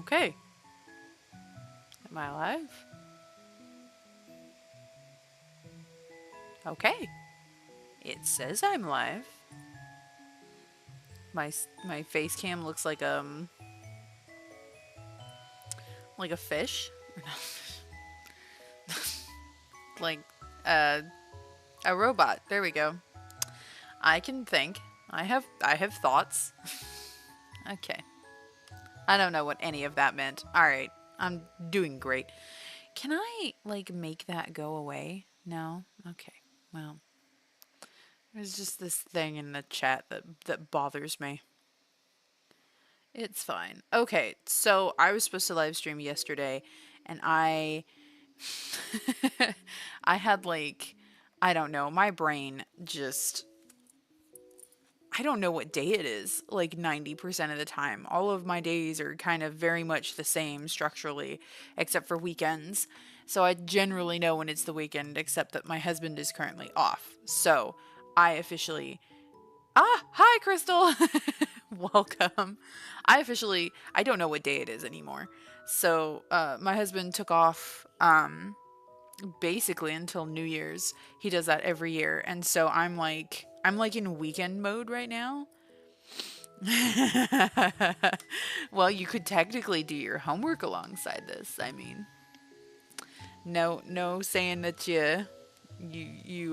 Okay. Am I alive? Okay. It says I'm live. My face cam looks like a fish. Like uh, a robot. There we go. I can think. I have thoughts. Okay. I don't know what any of that meant. All right. I'm doing great. Can I like make that go away? No. Okay. Well, there's just this thing in the chat that bothers me. It's fine. Okay. So, I was supposed to live stream yesterday and I had like I don't know, my brain just I don't know what day it is, like 90% of the time. All of my days are kind of very much the same structurally, except for weekends. So I generally know when it's the weekend, except that my husband is currently off. So I officially. Ah, hi, Crystal! Welcome. I don't know what day it is anymore. So my husband took off basically until New Year's. He does that every year. And so I'm like in weekend mode right now. Well, you could technically do your homework alongside this. I mean, no saying that you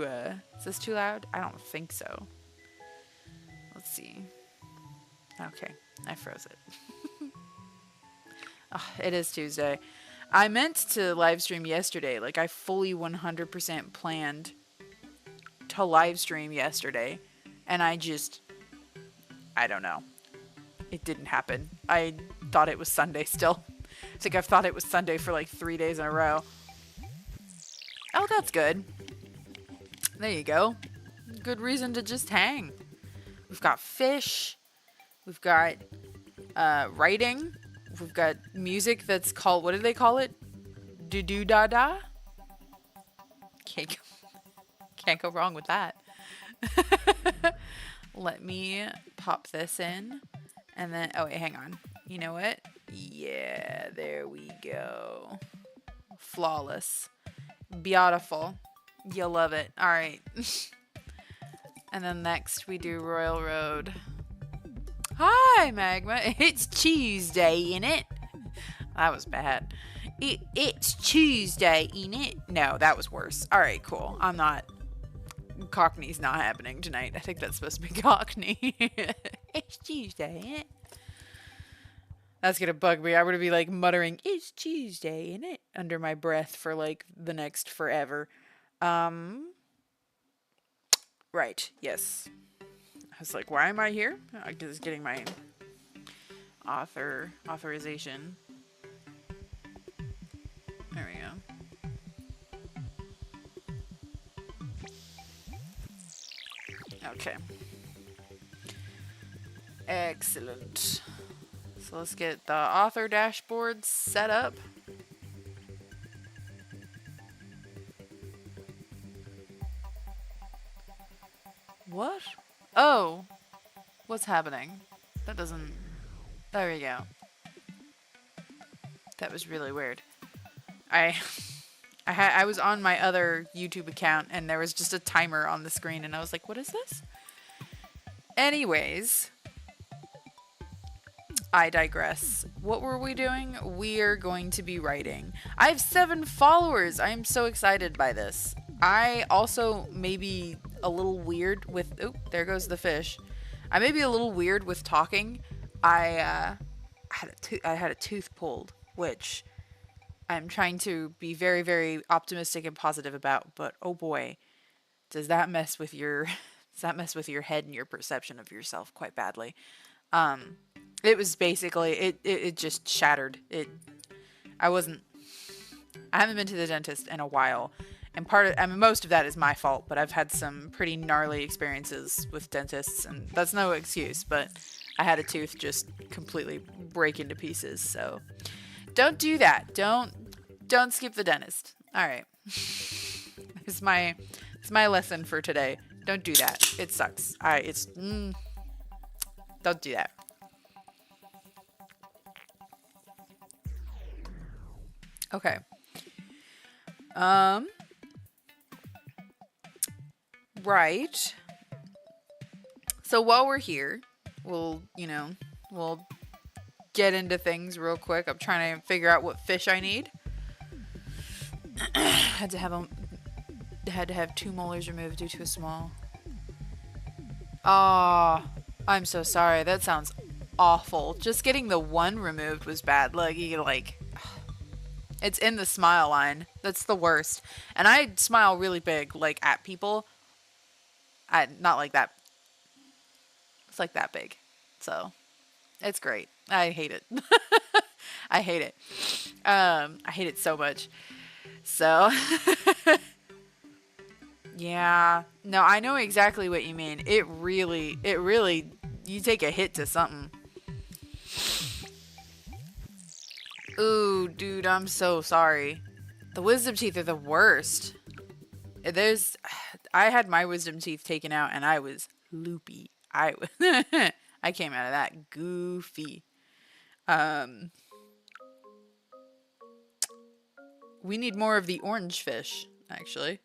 is this too loud? I don't think so. Let's see. Okay, I froze it. Oh, it is Tuesday. I meant to live stream yesterday. Like I fully 100% planned to live stream yesterday, and I don't know. It didn't happen. I thought it was Sunday still. It's like I've thought it was Sunday for like 3 days in a row. Oh, that's good. There you go. Good reason to just hang. We've got fish. We've got writing. We've got music that's called, what do they call it? Do do da da? Can't go wrong with that. Let me pop this in. And then, oh wait, hang on. You know what? Yeah, there we go. Flawless. Beautiful. You'll love it. All right. And then next we do Royal Road. Hi, Magma. It's Tuesday, innit? That was bad. It's Tuesday, innit? No, that was worse. All right, cool. I'm not. Cockney's not happening tonight. I think that's supposed to be Cockney. It's Tuesday, innit? That's gonna bug me. I'm gonna be like muttering, "It's Tuesday, innit?" under my breath for like the next forever. Right. Yes. I was like, why am I here? I was getting my authorization. There we go. Okay. Excellent. So let's get the author dashboard set up. What? Oh. What's happening? That doesn't... There we go. That was really weird. I was on my other YouTube account and there was just a timer on the screen and I was like, what is this? Anyways, I digress. What were we doing? We are going to be writing. I have 7 followers. I am so excited by this. I also may be a little weird with... Oh, there goes the fish. I may be a little weird with talking. I had a tooth pulled, which I'm trying to be very, very optimistic and positive about. But oh boy, does that mess with your head and your perception of yourself quite badly. It was basically it just shattered. I haven't been to the dentist in a while. And most of that is my fault, but I've had some pretty gnarly experiences with dentists, and that's no excuse, but I had a tooth just completely break into pieces, so don't do that. Don't skip the dentist. All right. It's my lesson for today. Don't do that. It sucks. Don't do that. Okay. Um, right. So while we're here, we'll get into things real quick. I'm trying to figure out what fish I need. Had to have 2 molars removed due to a small. Oh, I'm so sorry. That sounds awful. Just getting the 1 removed was bad. It's in the smile line. That's the worst. And I smile really big, like at people. Not like that. It's like that big. So it's great. I hate it. I hate it. I hate it so much. So yeah. No, I know exactly what you mean. It really, you take a hit to something. Ooh, dude, I'm so sorry. The wisdom teeth are the worst. I had my wisdom teeth taken out and I was loopy. I came out of that goofy. We need more of the orange fish, actually.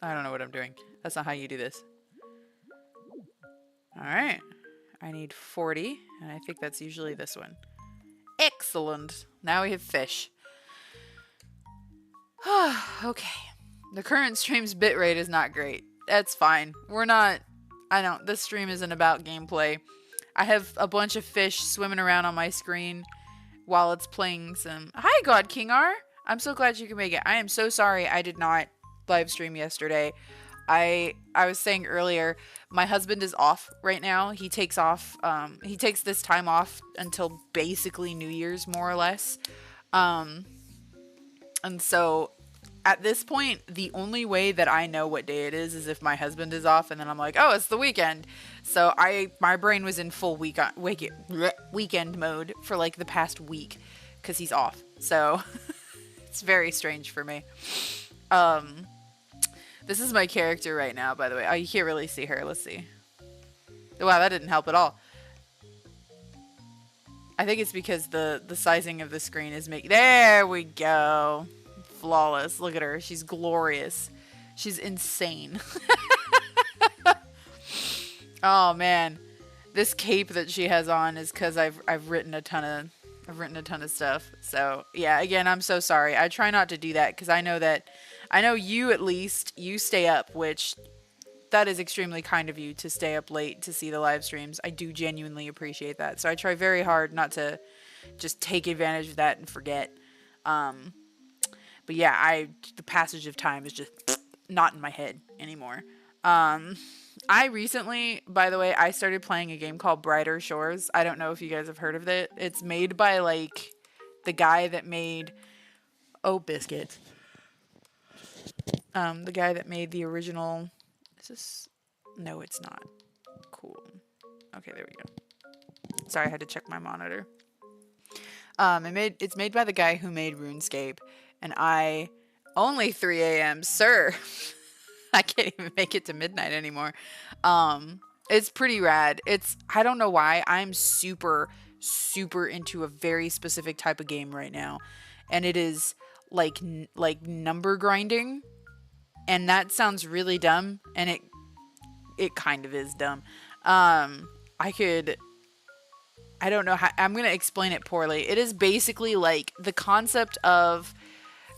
I don't know what I'm doing. That's not how you do this. Alright. I need 40, and I think that's usually this one. Excellent. Now we have fish. Okay. The current stream's bitrate is not great. That's fine. This stream isn't about gameplay. I have a bunch of fish swimming around on my screen while it's playing some... Hi, God King R. I'm so glad you can make it. I am so sorry I did not live stream yesterday. I was saying earlier, my husband is off right now. He takes this time off until basically New Year's, more or less. And so at this point, the only way that I know what day it is if my husband is off, and then I'm like, oh, it's the weekend. So my brain was in full weekend mode for like the past week because he's off. So it's very strange for me. This is my character right now, by the way. Oh, you can't really see her. Let's see. Wow, that didn't help at all. I think it's because the sizing of the screen is making... There we go. Flawless. Look at her. She's glorious. She's insane. Oh, man. This cape that she has on is because I've written a ton of stuff. So, yeah, again, I'm so sorry. I try not to do that because I know you at least, you stay up, which that is extremely kind of you to stay up late to see the live streams. I do genuinely appreciate that. So I try very hard not to just take advantage of that and forget. But yeah, the passage of time is just not in my head anymore. I recently, by the way, I started playing a game called Brighter Shores. I don't know if you guys have heard of it. It's made by like the guy that made Biscuits. The guy that made the original... Is this... No, it's not. Cool. Okay, there we go. Sorry, I had to check my monitor. It's made by the guy who made RuneScape, and only 3 a.m., sir. I can't even make it to midnight anymore. It's pretty rad. I don't know why. I'm super, super into a very specific type of game right now, and it is like number grinding. And that sounds really dumb, and it kind of is dumb. I don't know how, I'm going to explain it poorly. It is basically like the concept of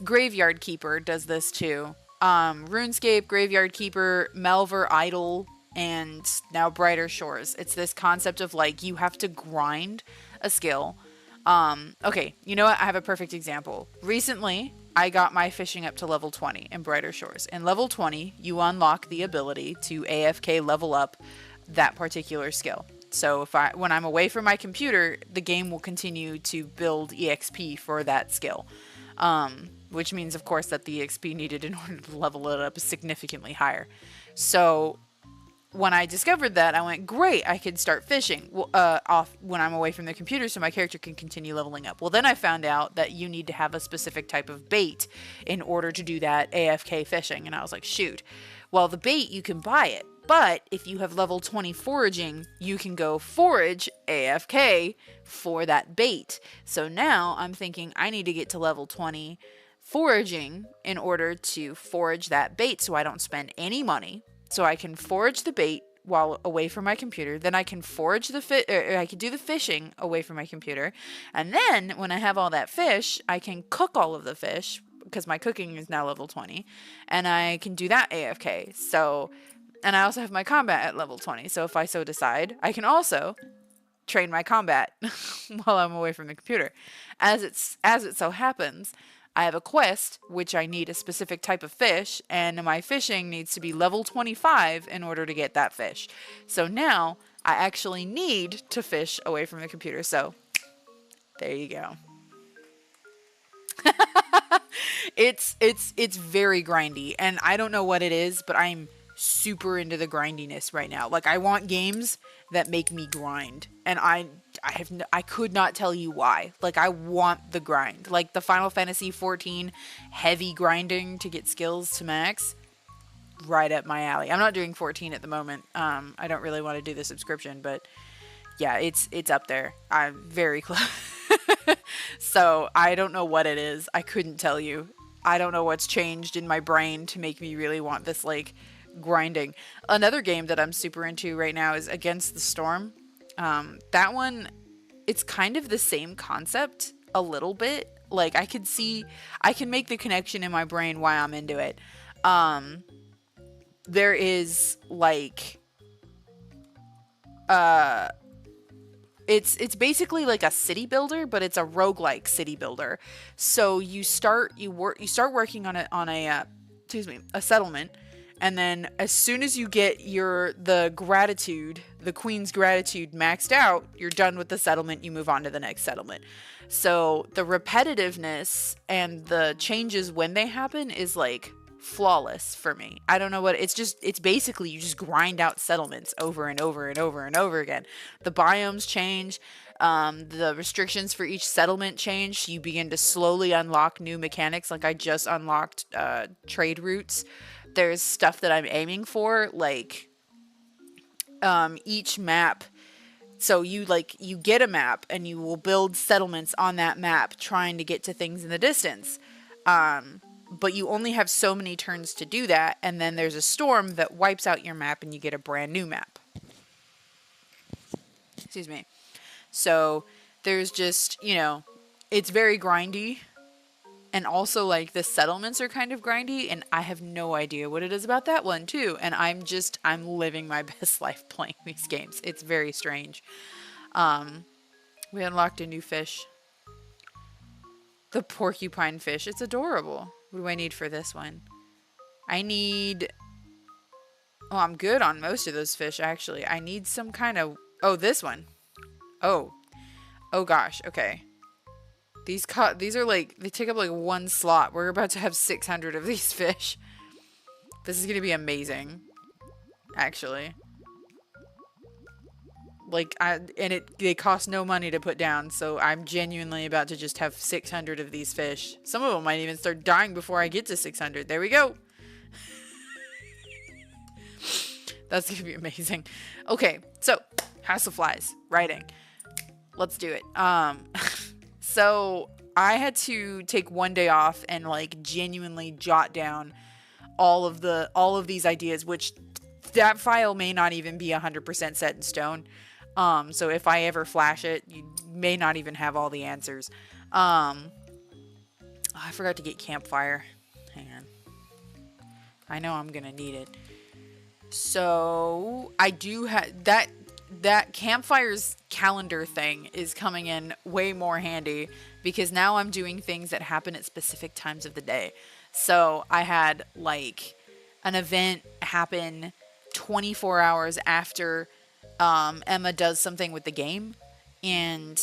Graveyard Keeper does this too. RuneScape, Graveyard Keeper, Malver Idol, and now Brighter Shores. It's this concept of like you have to grind a skill. Okay, you know what? I have a perfect example. Recently, I got my fishing up to level 20 in Brighter Shores. In level 20, you unlock the ability to AFK level up that particular skill. So when I'm away from my computer, the game will continue to build EXP for that skill. Which means, of course, that the EXP needed in order to level it up is significantly higher. So when I discovered that, I went, great, I could start fishing off when I'm away from the computer so my character can continue leveling up. Well, then I found out that you need to have a specific type of bait in order to do that AFK fishing. And I was like, shoot. Well, the bait, you can buy it. But if you have level 20 foraging, you can go forage AFK for that bait. So now I'm thinking I need to get to level 20 foraging in order to forage that bait so I don't spend any money. So I can forage the bait while away from my computer. Then I can forage I can do the fishing away from my computer. And then when I have all that fish, I can cook all of the fish because my cooking is now level 20 and I can do that AFK. So, and I also have my combat at level 20. So if I so decide, I can also train my combat while I'm away from the computer. As it so happens, I have a quest which I need a specific type of fish, and my fishing needs to be level 25 in order to get that fish. So now I actually need to fish away from the computer. So there you go. It's very grindy, and I don't know what it is, but I'm super into the grindiness right now. Like, I want games that make me grind, and I could not tell you why. Like, I want the grind. Like the Final Fantasy 14 heavy grinding to get skills to max, right up my alley. I'm not doing 14 at the moment. I don't really want to do the subscription, but yeah, it's up there. I'm very close. So I don't know what it is. I couldn't tell you. I don't know what's changed in my brain to make me really want this, like, grinding. Another game that I'm super into right now is Against the Storm. That one, it's kind of the same concept a little bit. Like, I can make the connection in my brain why I'm into it. There is, like, it's basically like a city builder, but it's a roguelike city builder. So you start working on a settlement, and then as soon as you get the queen's gratitude maxed out, you're done with the settlement, you move on to the next settlement. So the repetitiveness and the changes when they happen is like flawless for me. I don't know what it's basically you just grind out settlements over and over and over and over again. The biomes change, the restrictions for each settlement change. You begin to slowly unlock new mechanics. Like, I just unlocked trade routes. There's stuff that I'm aiming for, like each map. So you get a map and you will build settlements on that map trying to get to things in the distance. But you only have so many turns to do that, and then there's a storm that wipes out your map and you get a brand new map. Excuse me. So there's just, it's very grindy, and also, like, the settlements are kind of grindy, and I have no idea what it is about that one too, and I'm living my best life playing these games. It's very strange. We unlocked a new fish. The porcupine fish. It's adorable. What do I need for this one? I'm good on most of those fish, actually. I need some kind of... Oh, this one. Oh gosh. Okay. These are like... They take up like one slot. We're about to have 600 of these fish. This is going to be amazing. Actually. Like, they cost no money to put down, so I'm genuinely about to just have 600 of these fish. Some of them might even start dying before I get to 600. There we go. That's gonna be amazing. Okay, so House of Flies, writing. Let's do it. So I had to take one day off and, like, genuinely jot down all of these ideas, which that file may not even be 100% set in stone. So if I ever flash it, you may not even have all the answers. I forgot to get campfire. Hang on. I know I'm gonna need it. So I do have that campfire's calendar thing is coming in way more handy, because now I'm doing things that happen at specific times of the day. So I had, like, an event happen 24 hours after Emma does something with the game, and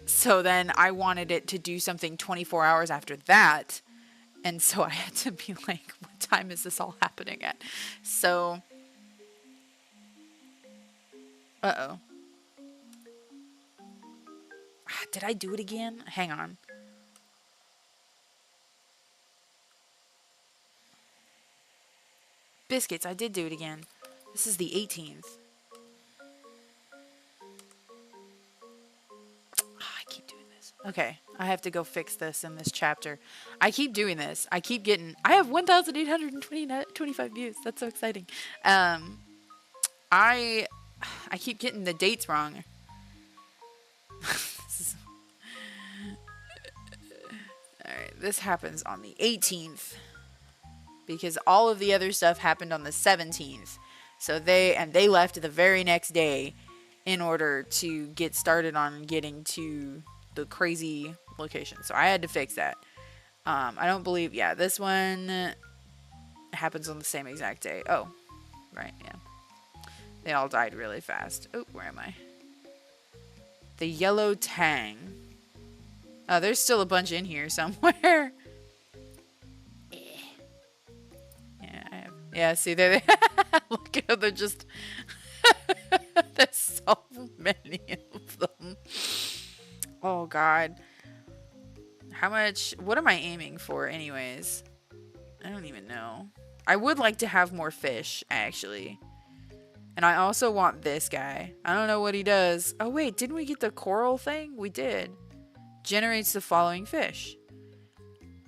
so then I wanted it to do something 24 hours after that, and so I had to be like, what time is this all happening at? So did I do it again? Hang on. biscuits. I did do it again. This is the 18th. I keep doing this. Okay, I have to go fix this in this chapter. I keep doing this. I have 1,825 views. That's so exciting. I keep getting the dates wrong. Alright, this happens on the 18th. Because all of the other stuff happened on the 17th. So they left the very next day in order to get started on getting to the crazy location. So I had to fix that. I don't believe, yeah, this one happens on the same exact day. Oh, right, yeah. They all died really fast. Oh, where am I? The yellow tang. Oh, there's still a bunch in here somewhere. Yeah, see, there they look at they're just there's so many of them. Oh god. What am I aiming for anyways? I don't even know. I would like to have more fish, actually. And I also want this guy. I don't know what he does. Oh wait, didn't we get the coral thing? We did. Generates the following fish.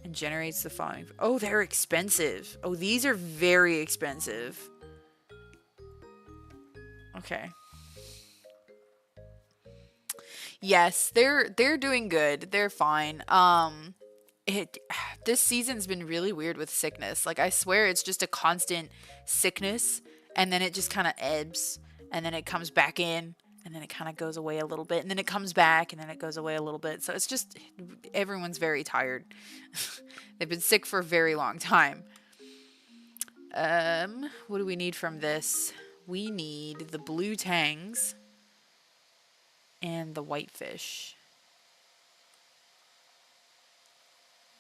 And generates the following. Oh, they're expensive. Oh, these are very expensive. Okay. Yes, they're doing good. They're fine. This season's been really weird with sickness. Like I swear it's just a constant sickness and then it just kind of ebbs and then it comes back in. And then it kind of goes away a little bit. And then it comes back. And then it goes away a little bit. So it's just, everyone's very tired. They've been sick for a very long time. What do we need from this? We need the blue tangs. And the whitefish.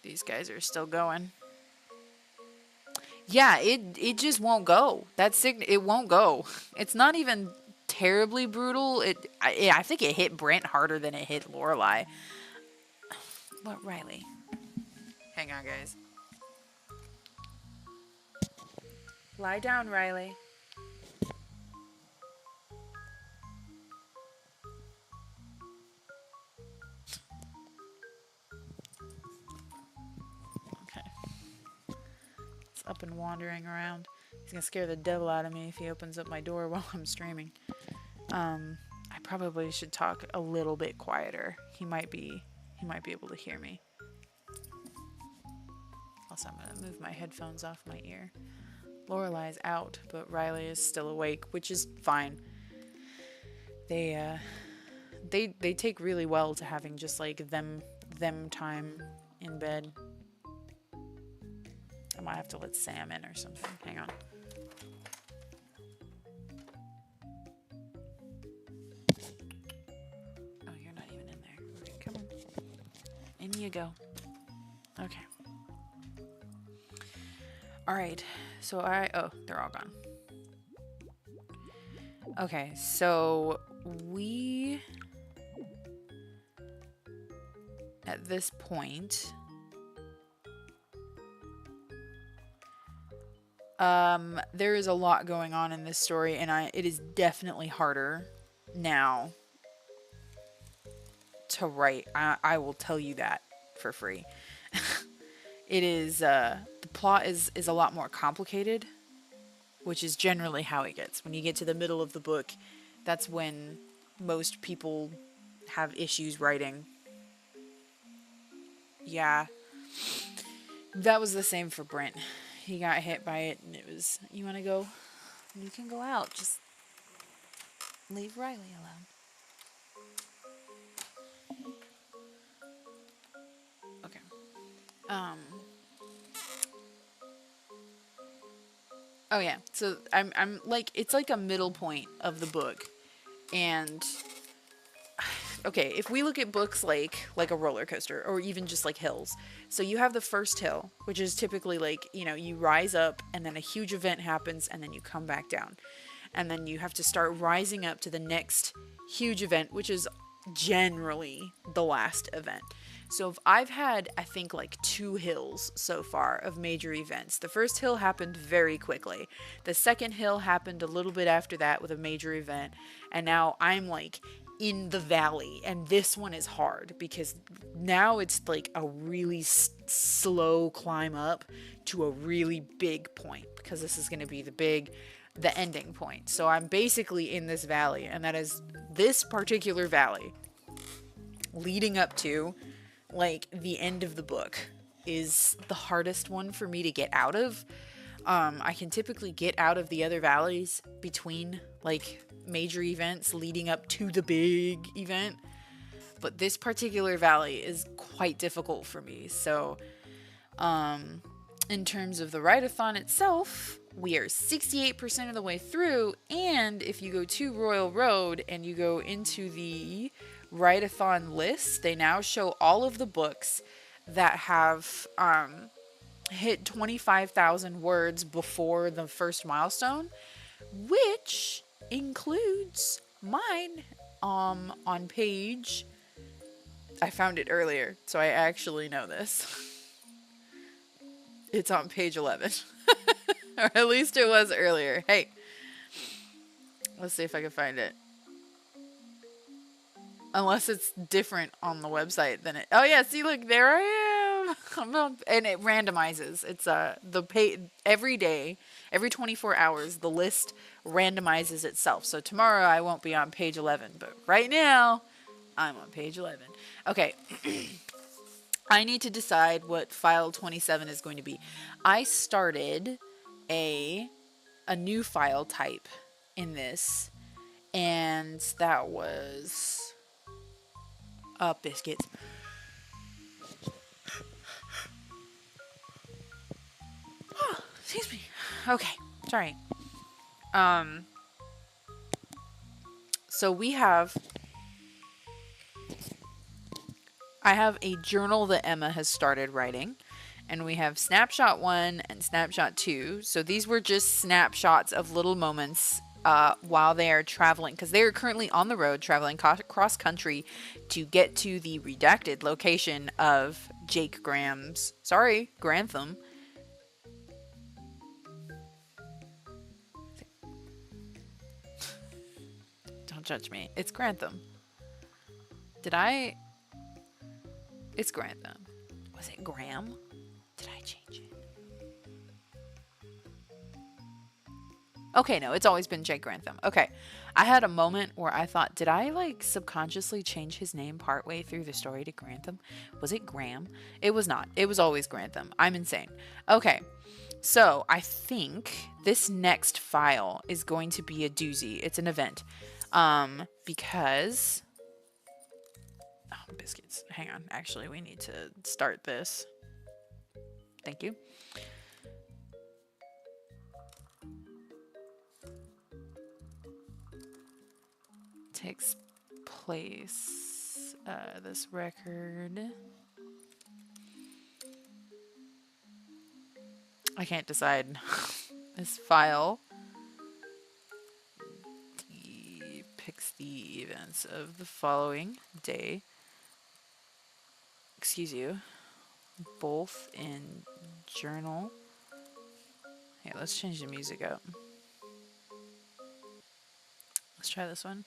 These guys are still going. Yeah, it just won't go. It won't go. It's not even terribly brutal. I think it hit Brent harder than it hit Lorelai. What, Riley? Hang on, guys. Lie down, Riley. Okay. It's up and wandering around. He's gonna scare the devil out of me if he opens up my door while I'm streaming. I probably should talk a little bit quieter. He might be able to hear me. Also, I'm gonna move my headphones off my ear. Lorelai's out, but Riley is still awake, which is fine. They take really well to having just like them time in bed. I might have to let Sam in or something. Hang on. Oh, you're not even in there. Okay, come on. In you go. Okay. Alright. So oh, they're all gone. Okay, so we... At this point... there is a lot going on in this story, and it is definitely harder now to write. I will tell you that for free. It is, the plot is a lot more complicated, which is generally how it gets. When you get to the middle of the book, that's when most people have issues writing. Yeah. That was the same for Brent. He got hit by it, and it was, you want to go? You can go out. Just leave Riley alone. Okay. Oh yeah. So I'm like, it's like a middle point of the book, and okay, if we look at books like a roller coaster or even just like hills. So you have the first hill, which is typically like, you know, you rise up and then a huge event happens and then you come back down. And then you have to start rising up to the next huge event, which is generally the last event. So I've had, I think, like 2 hills so far of major events. The first hill happened very quickly. The second hill happened a little bit after that with a major event. And now I'm like in the valley. And this one is hard because now it's like a really slow climb up to a really big point, because this is going to be the ending point. So I'm basically in this valley, and that is this particular valley leading up to like the end of the book is the hardest one for me to get out of. I can typically get out of the other valleys between like major events leading up to the big event, but this particular valley is quite difficult for me. So in terms of the Writathon itself, we are 68% of the way through, and if you go to Royal Road and you go into the Writathon list, they now show all of the books that have hit 25,000 words before the first milestone, which includes mine on page... I found it earlier, so I actually know this. It's on page 11. Or at least it was earlier. Hey, let's see if I can find it. Unless it's different on the website than it... Oh yeah, see, look, there I am. And it randomizes. It's every day, every 24 hours, the list randomizes itself. So tomorrow I won't be on page 11, but right now I'm on page 11. Okay. I need to decide what file 27 is going to be. I started a new file type in this, and that was biscuits. Oh, excuse me. Okay, sorry. So I have a journal that Emma has started writing, and we have snapshot 1 and snapshot 2. So these were just snapshots of little moments while they are traveling, because they are currently on the road traveling cross country to get to the redacted location of Jake Grantham. Don't judge me. It's Grantham. It's Grantham. Was it Graham? Did I change it? Okay, no, it's always been Jake Grantham. Okay. I had a moment where I thought, did I like subconsciously change his name partway through the story to Grantham? Was it Graham? It was not. It was always Grantham. I'm insane. Okay. So I think this next file is going to be a doozy. It's an event. Because... Oh, biscuits. Hang on. Actually, we need to start this. Thank you. Takes place, this record. I can't decide. This file depicts the events of the following day. Excuse you. Both in journal. Hey, let's change the music up. Let's try this one.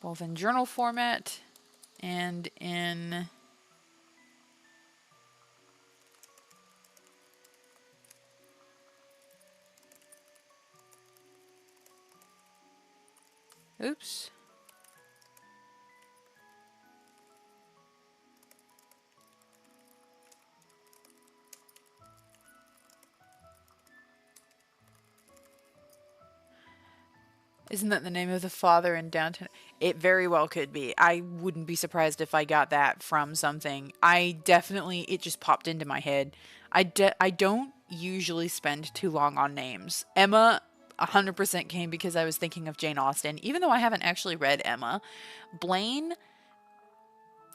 Both in journal format and in oops. Isn't that the name of the father in downtown? It very well could be. I wouldn't be surprised if I got that from something. It just popped into my head. I don't usually spend too long on names. Emma 100% came because I was thinking of Jane Austen, even though I haven't actually read Emma. Blaine,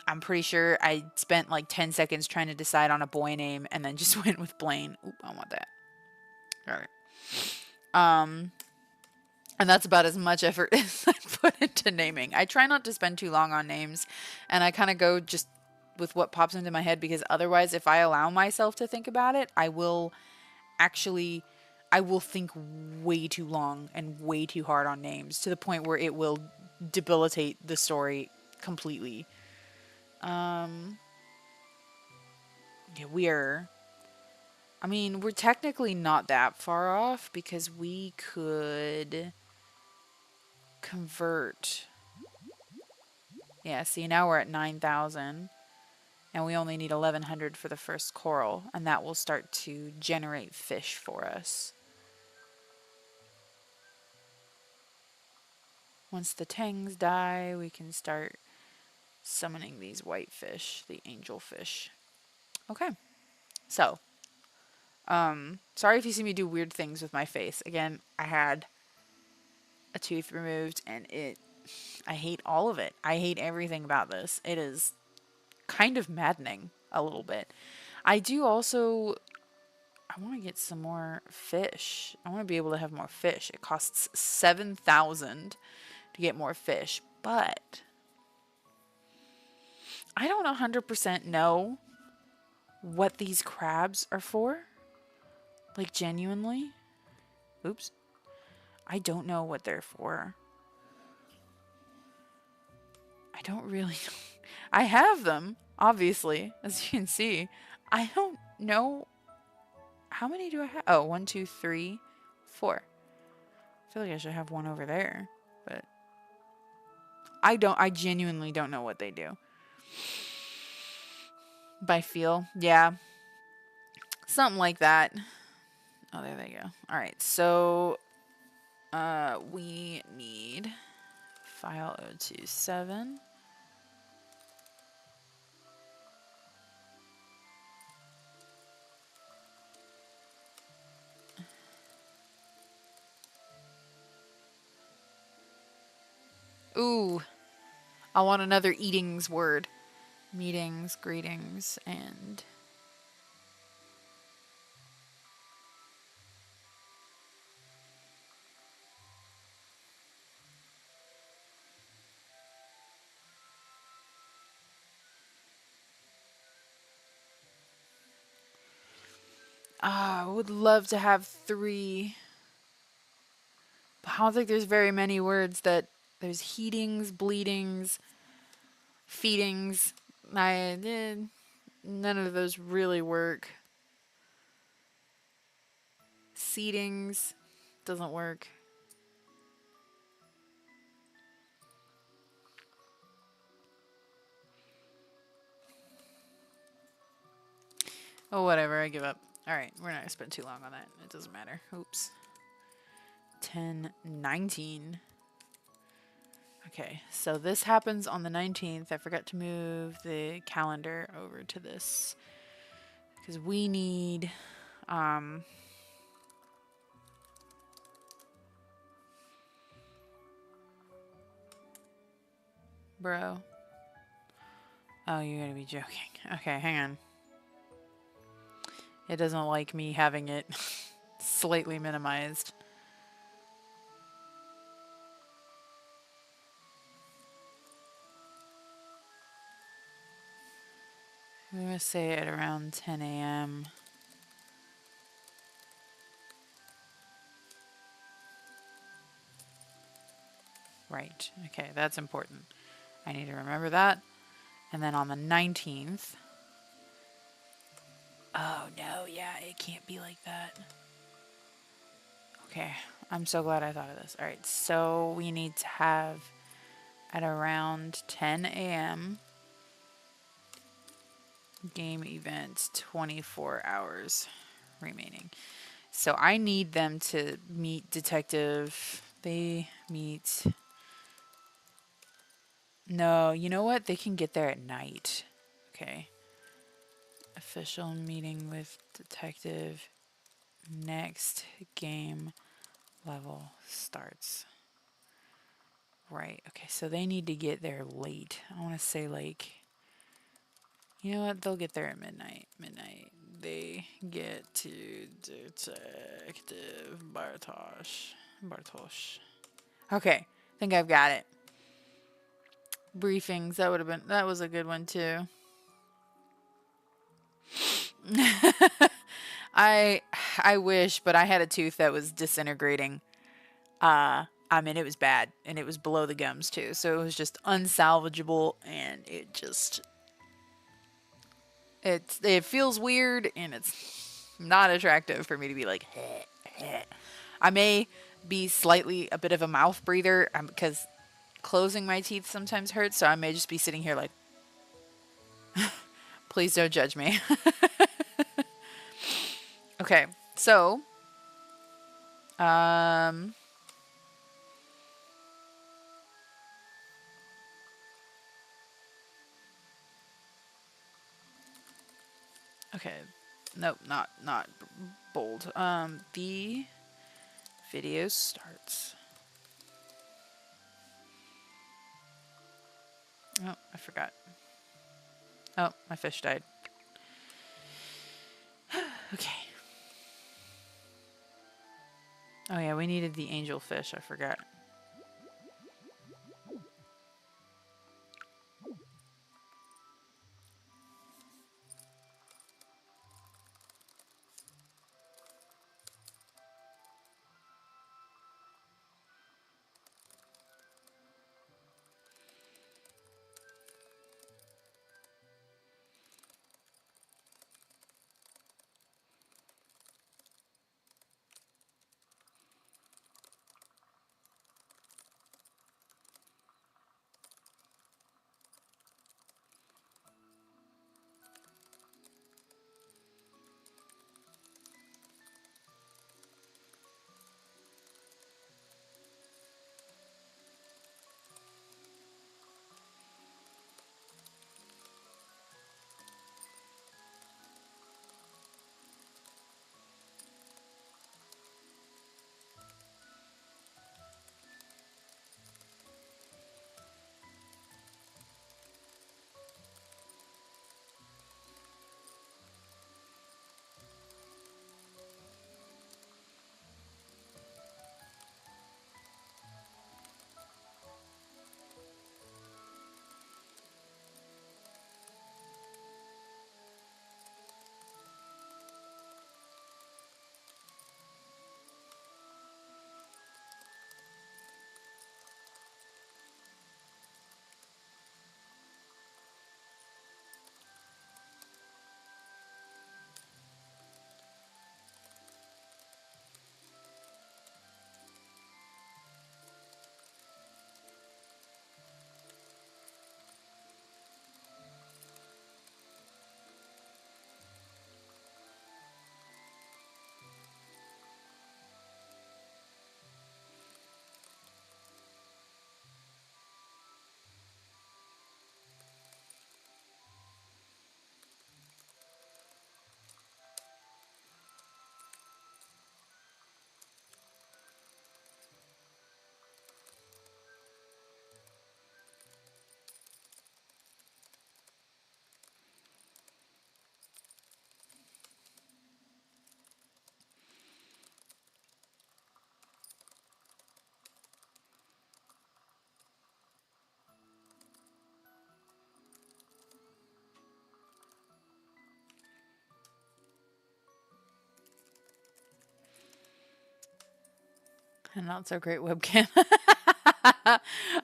I'm pretty sure I spent like 10 seconds trying to decide on a boy name and then just went with Blaine. Oop, I want that. All right. And that's about as much effort as I put into naming. I try not to spend too long on names, and I kind of go just with what pops into my head, because otherwise, if I allow myself to think about it, actually I will think way too long and way too hard on names, to the point where it will debilitate the story completely. Yeah, we're technically not that far off, because we could convert. Yeah, see, now we're at 9,000, and we only need 1,100 for the first coral, and that will start to generate fish for us. Once the tangs die, we can start summoning these white fish, the angel fish. Okay, so, sorry if you see me do weird things with my face. Again, I had a tooth removed, and I hate all of it. I hate everything about this. It is kind of maddening a little bit. I do also, I want to get some more fish. I want to be able to have more fish. It costs 7,000 to get more fish, but I don't 100% know what these crabs are for. Like, genuinely. Oops. I don't know what they're for. I don't really know. I have them, obviously, as you can see. I don't know. How many do I have? Oh, 1, 2, 3, 4. I feel like I should have one over there, but I genuinely don't know what they do. By feel, yeah. Something like that. Oh, there they go. All right, so we need file 027. Ooh, I want another eatings word. Meetings, greetings, and I would love to have 3. But I don't think there's very many words that there's heatings, bleedings, feedings. None of those really work. Seedings doesn't work. Oh, whatever. I give up. All right, we're not gonna spend too long on that. It doesn't matter. Oops. 10, 19. Okay, so this happens on the 19th. I forgot to move the calendar over to this, because we need bro. Oh, you gotta be joking. Okay, hang on. It doesn't like me having it slightly minimized. I'm gonna say at around 10 a.m. Right. Okay, that's important. I need to remember that. And then on the 19th. Oh, no, yeah, it can't be like that. Okay, I'm so glad I thought of this. All right, so we need to have at around 10 a.m. game event, 24 hours remaining. So I need them to meet detective. They meet. No, you know what? They can get there at night. Okay. Official meeting with detective. Next game level starts. Right. Okay, so they need to get there late. I want to say, like, you know what? They'll get there at midnight. Midnight. They get to Detective Bartosz. Okay, I think I've got it. Briefings, that was a good one too. I I wish, but I had a tooth that was disintegrating. I mean, it was bad, and it was below the gums too, so it was just unsalvageable, and it feels weird, and it's not attractive for me to be like. Heh, heh. I may be slightly a bit of a mouth breather because closing my teeth sometimes hurts, so I may just be sitting here like, please don't judge me. Okay, so um, okay, nope, not bold. The video starts. Oh, I forgot. Oh, my fish died. Okay. Oh yeah, we needed the angel fish. I forgot. And not so great webcam.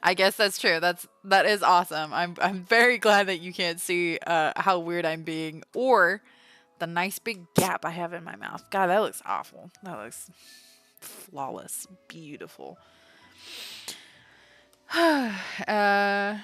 I guess that's true. That is awesome. I'm very glad that you can't see how weird I'm being or the nice big gap I have in my mouth. God, that looks awful. That looks flawless, beautiful. uh,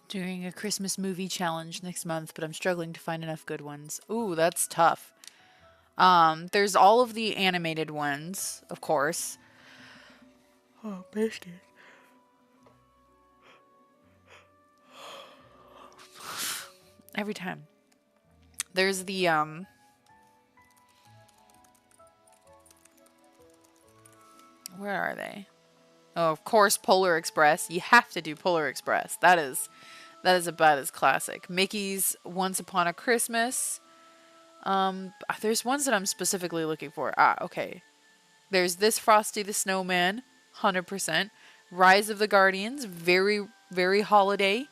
Doing a Christmas movie challenge next month, but I'm struggling to find enough good ones. Ooh, that's tough. There's all of the animated ones, of course. Oh, biscuit. Every time. There's the where are they? Oh, of course, Polar Express. You have to do Polar Express. That is about as classic. Mickey's Once Upon a Christmas. There's ones that I'm specifically looking for. Okay. There's this Frosty the Snowman, 100%. Rise of the Guardians, very, very holiday.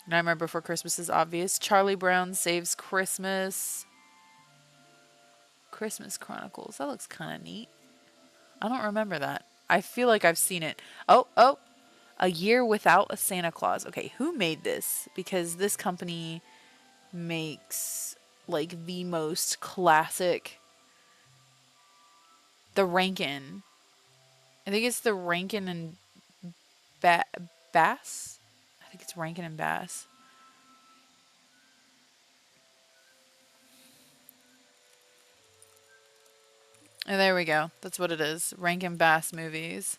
Nightmare Before Christmas is obvious. Charlie Brown Saves Christmas. Christmas Chronicles. That looks kind of neat. I don't remember that. I feel like I've seen it. Oh. A Year Without a Santa Claus. Okay, who made this? Because this company makes like the most classic. The Rankin. I think it's the Rankin and Bass. I think it's Rankin and Bass. And there we go. That's what it is. Rankin Bass movies.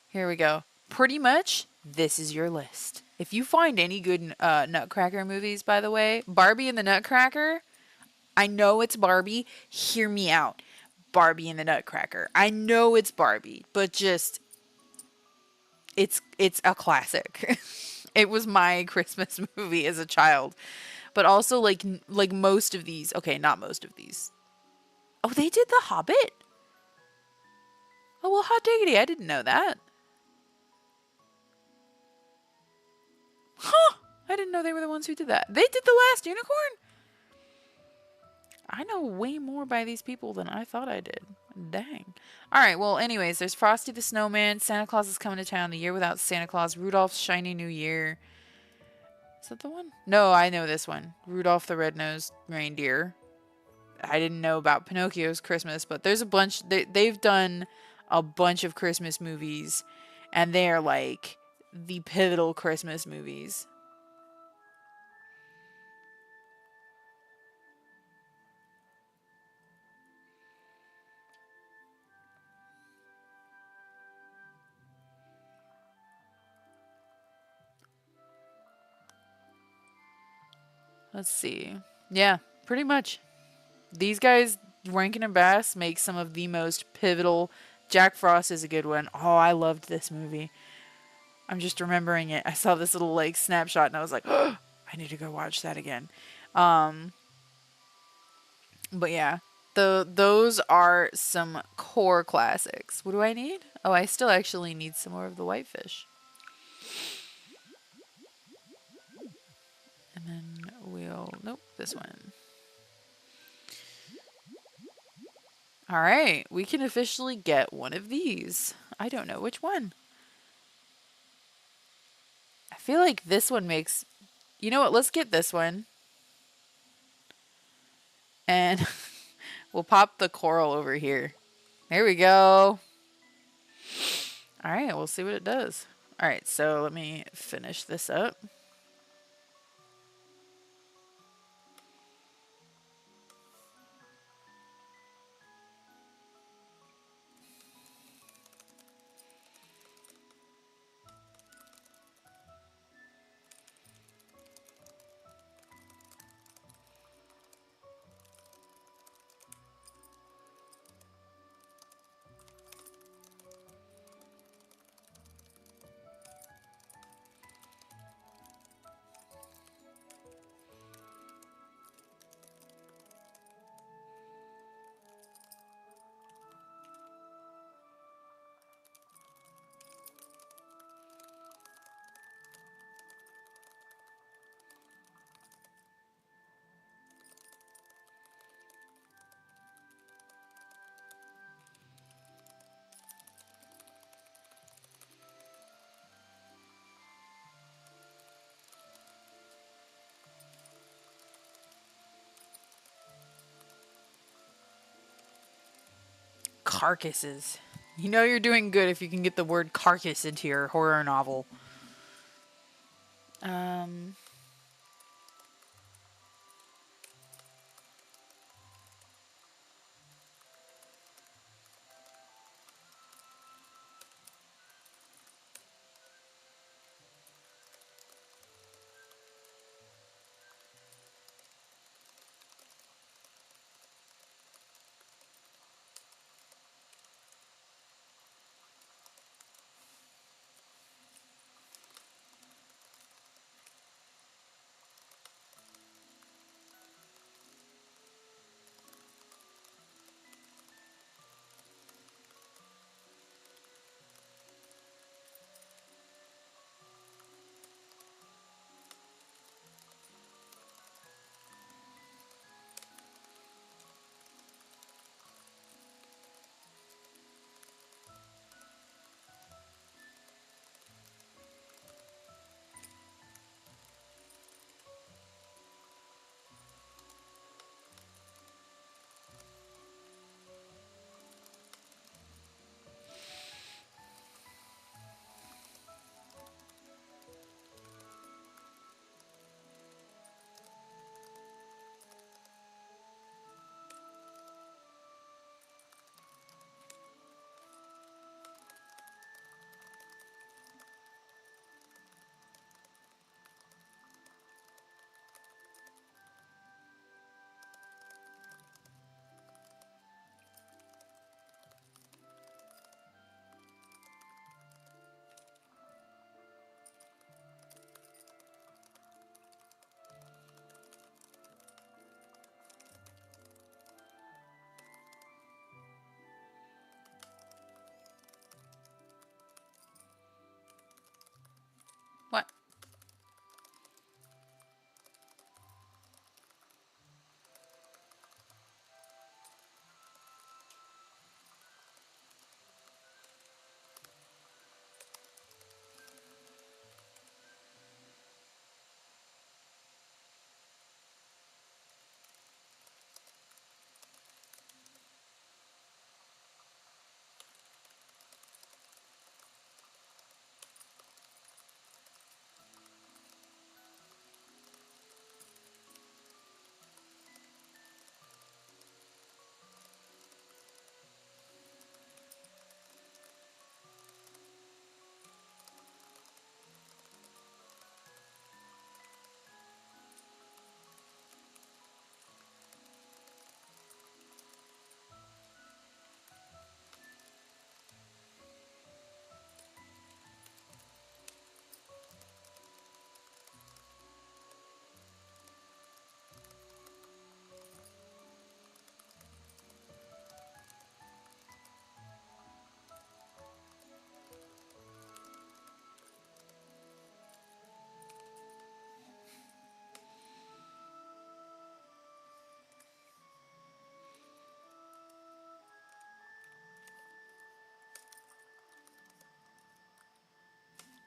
Here we go. Pretty much, this is your list. If you find any good Nutcracker movies, by the way, Barbie and the Nutcracker, I know it's Barbie. Hear me out. Barbie and the Nutcracker. I know it's Barbie, but just it's a classic. It was my Christmas movie as a child. But also like most of these. Okay, not most of these. Oh, they did The Hobbit? Oh, well, hot diggity. I didn't know that. Huh. I didn't know they were the ones who did that. They did The Last Unicorn? I know way more by these people than I thought I did. Dang. All right, well, anyways, there's Frosty the Snowman, Santa Claus is Coming to Town, The Year Without Santa Claus, Rudolph's Shiny New Year. Is that the one? No, I know this one. Rudolph the Red-Nosed Reindeer. I didn't know about Pinocchio's Christmas, but there's a bunch. They've done a bunch of Christmas movies, and they're like the pivotal Christmas movies. Let's see. Yeah, pretty much. These guys, Rankin and Bass, make some of the most pivotal. Jack Frost is a good one. Oh, I loved this movie. I'm just remembering it. I saw this little like snapshot and I was like, oh, I need to go watch that again. But yeah, those are some core classics. What do I need? Oh, I still actually need some more of the whitefish. And then nope, this one. All right, we can officially get one of these. I don't know which one. I feel like this one makes... You know what? Let's get this one. And we'll pop the coral over here. There we go. All right, we'll see what it does. All right, so let me finish this up. Carcasses. You know you're doing good if you can get the word carcass into your horror novel. Um, what?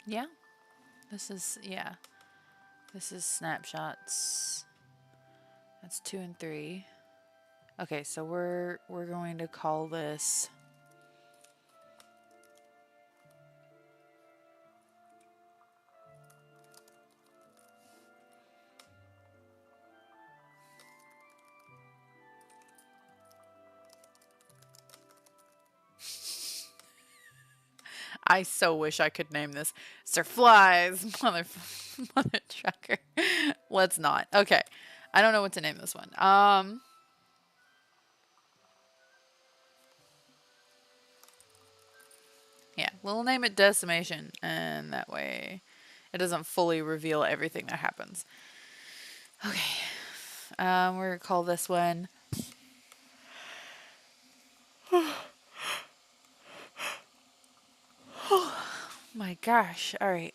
Yeah. Yeah. This is snapshots. That's 2 and 3. Okay, so we're going to call this I so wish I could name this Sir Flies Mother Trucker. Let's not. Okay. I don't know what to name this one. Yeah, we'll name it Decimation, and that way it doesn't fully reveal everything that happens. Okay. We're gonna call this one. My gosh. All right.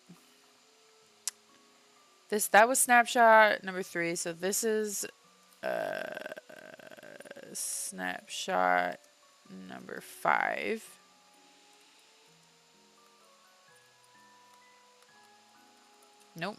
That was snapshot number 3. So this is snapshot number 5. Nope.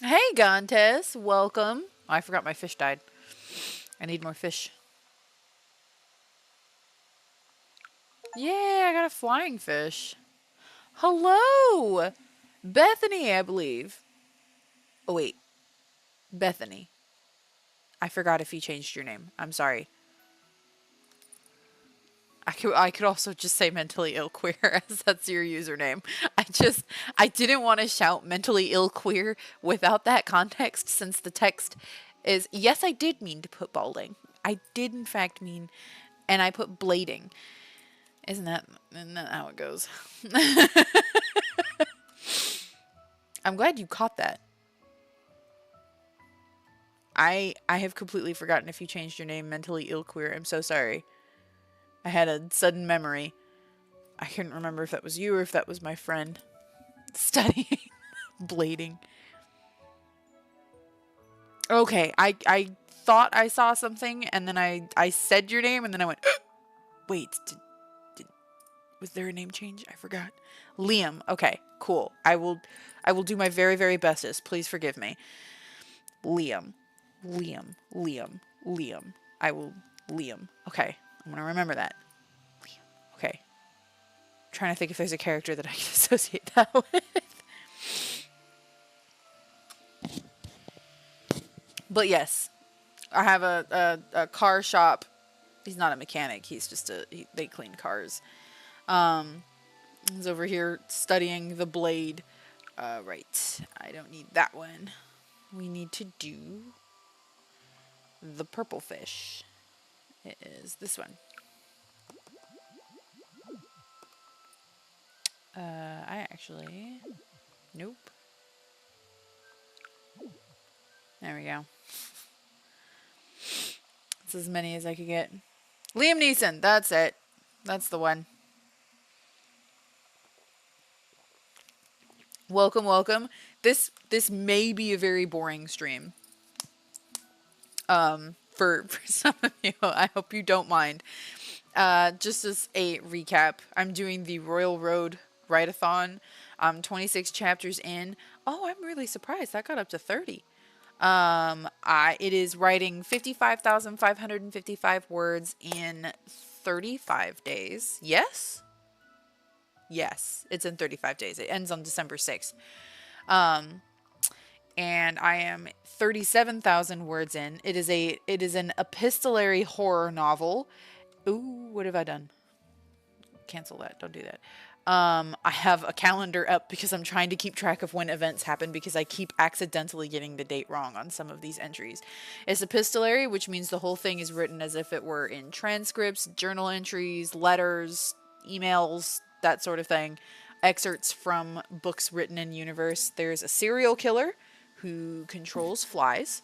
Hey, Gontes, welcome. Oh, I forgot my fish died. I need more fish. Yeah, I got a flying fish. Hello! Bethany, I believe. Oh, wait. Bethany. I forgot if you changed your name. I'm sorry. I could also just say mentally ill queer as that's your username. I didn't want to shout mentally ill queer without that context since the text is yes, I did mean to put balding. I did in fact mean, and I put blading. Isn't that how it goes? I'm glad you caught that. I have completely forgotten if you changed your name mentally ill queer. I'm so sorry. I had a sudden memory. I couldn't remember if that was you or if that was my friend studying blading. Okay, I thought I saw something and then I said your name and then I went, wait, was there a name change? I forgot. Liam. Okay, cool. I will do my very, very bestest. Please forgive me. Liam. Liam. I will Liam. Okay. I'm gonna remember that. Liam. Okay. I'm trying to think if there's a character that I can associate that with. But yes, I have a car shop. He's not a mechanic. He's just they clean cars. He's over here studying the blade. Right. I don't need that one. We need to do the purple fish. It is this one. I actually... Nope. There we go. It's as many as I could get. Liam Neeson. That's it. That's the one. Welcome, welcome. This may be a very boring stream. For some of you, I hope you don't mind. Just as a recap, I'm doing the Royal Road Writathon. 26 chapters in. Oh, I'm really surprised that got up to 30. It is writing 55,555 words in 35 days. Yes? Yes, it's in 35 days. It ends on December 6th. And I am 37,000 words in. It is an epistolary horror novel. Ooh, what have I done? Cancel that. Don't do that. I have a calendar up because I'm trying to keep track of when events happen because I keep accidentally getting the date wrong on some of these entries. It's epistolary, which means the whole thing is written as if it were in transcripts, journal entries, letters, emails, that sort of thing. Excerpts from books written in universe. There's a serial killer who controls flies.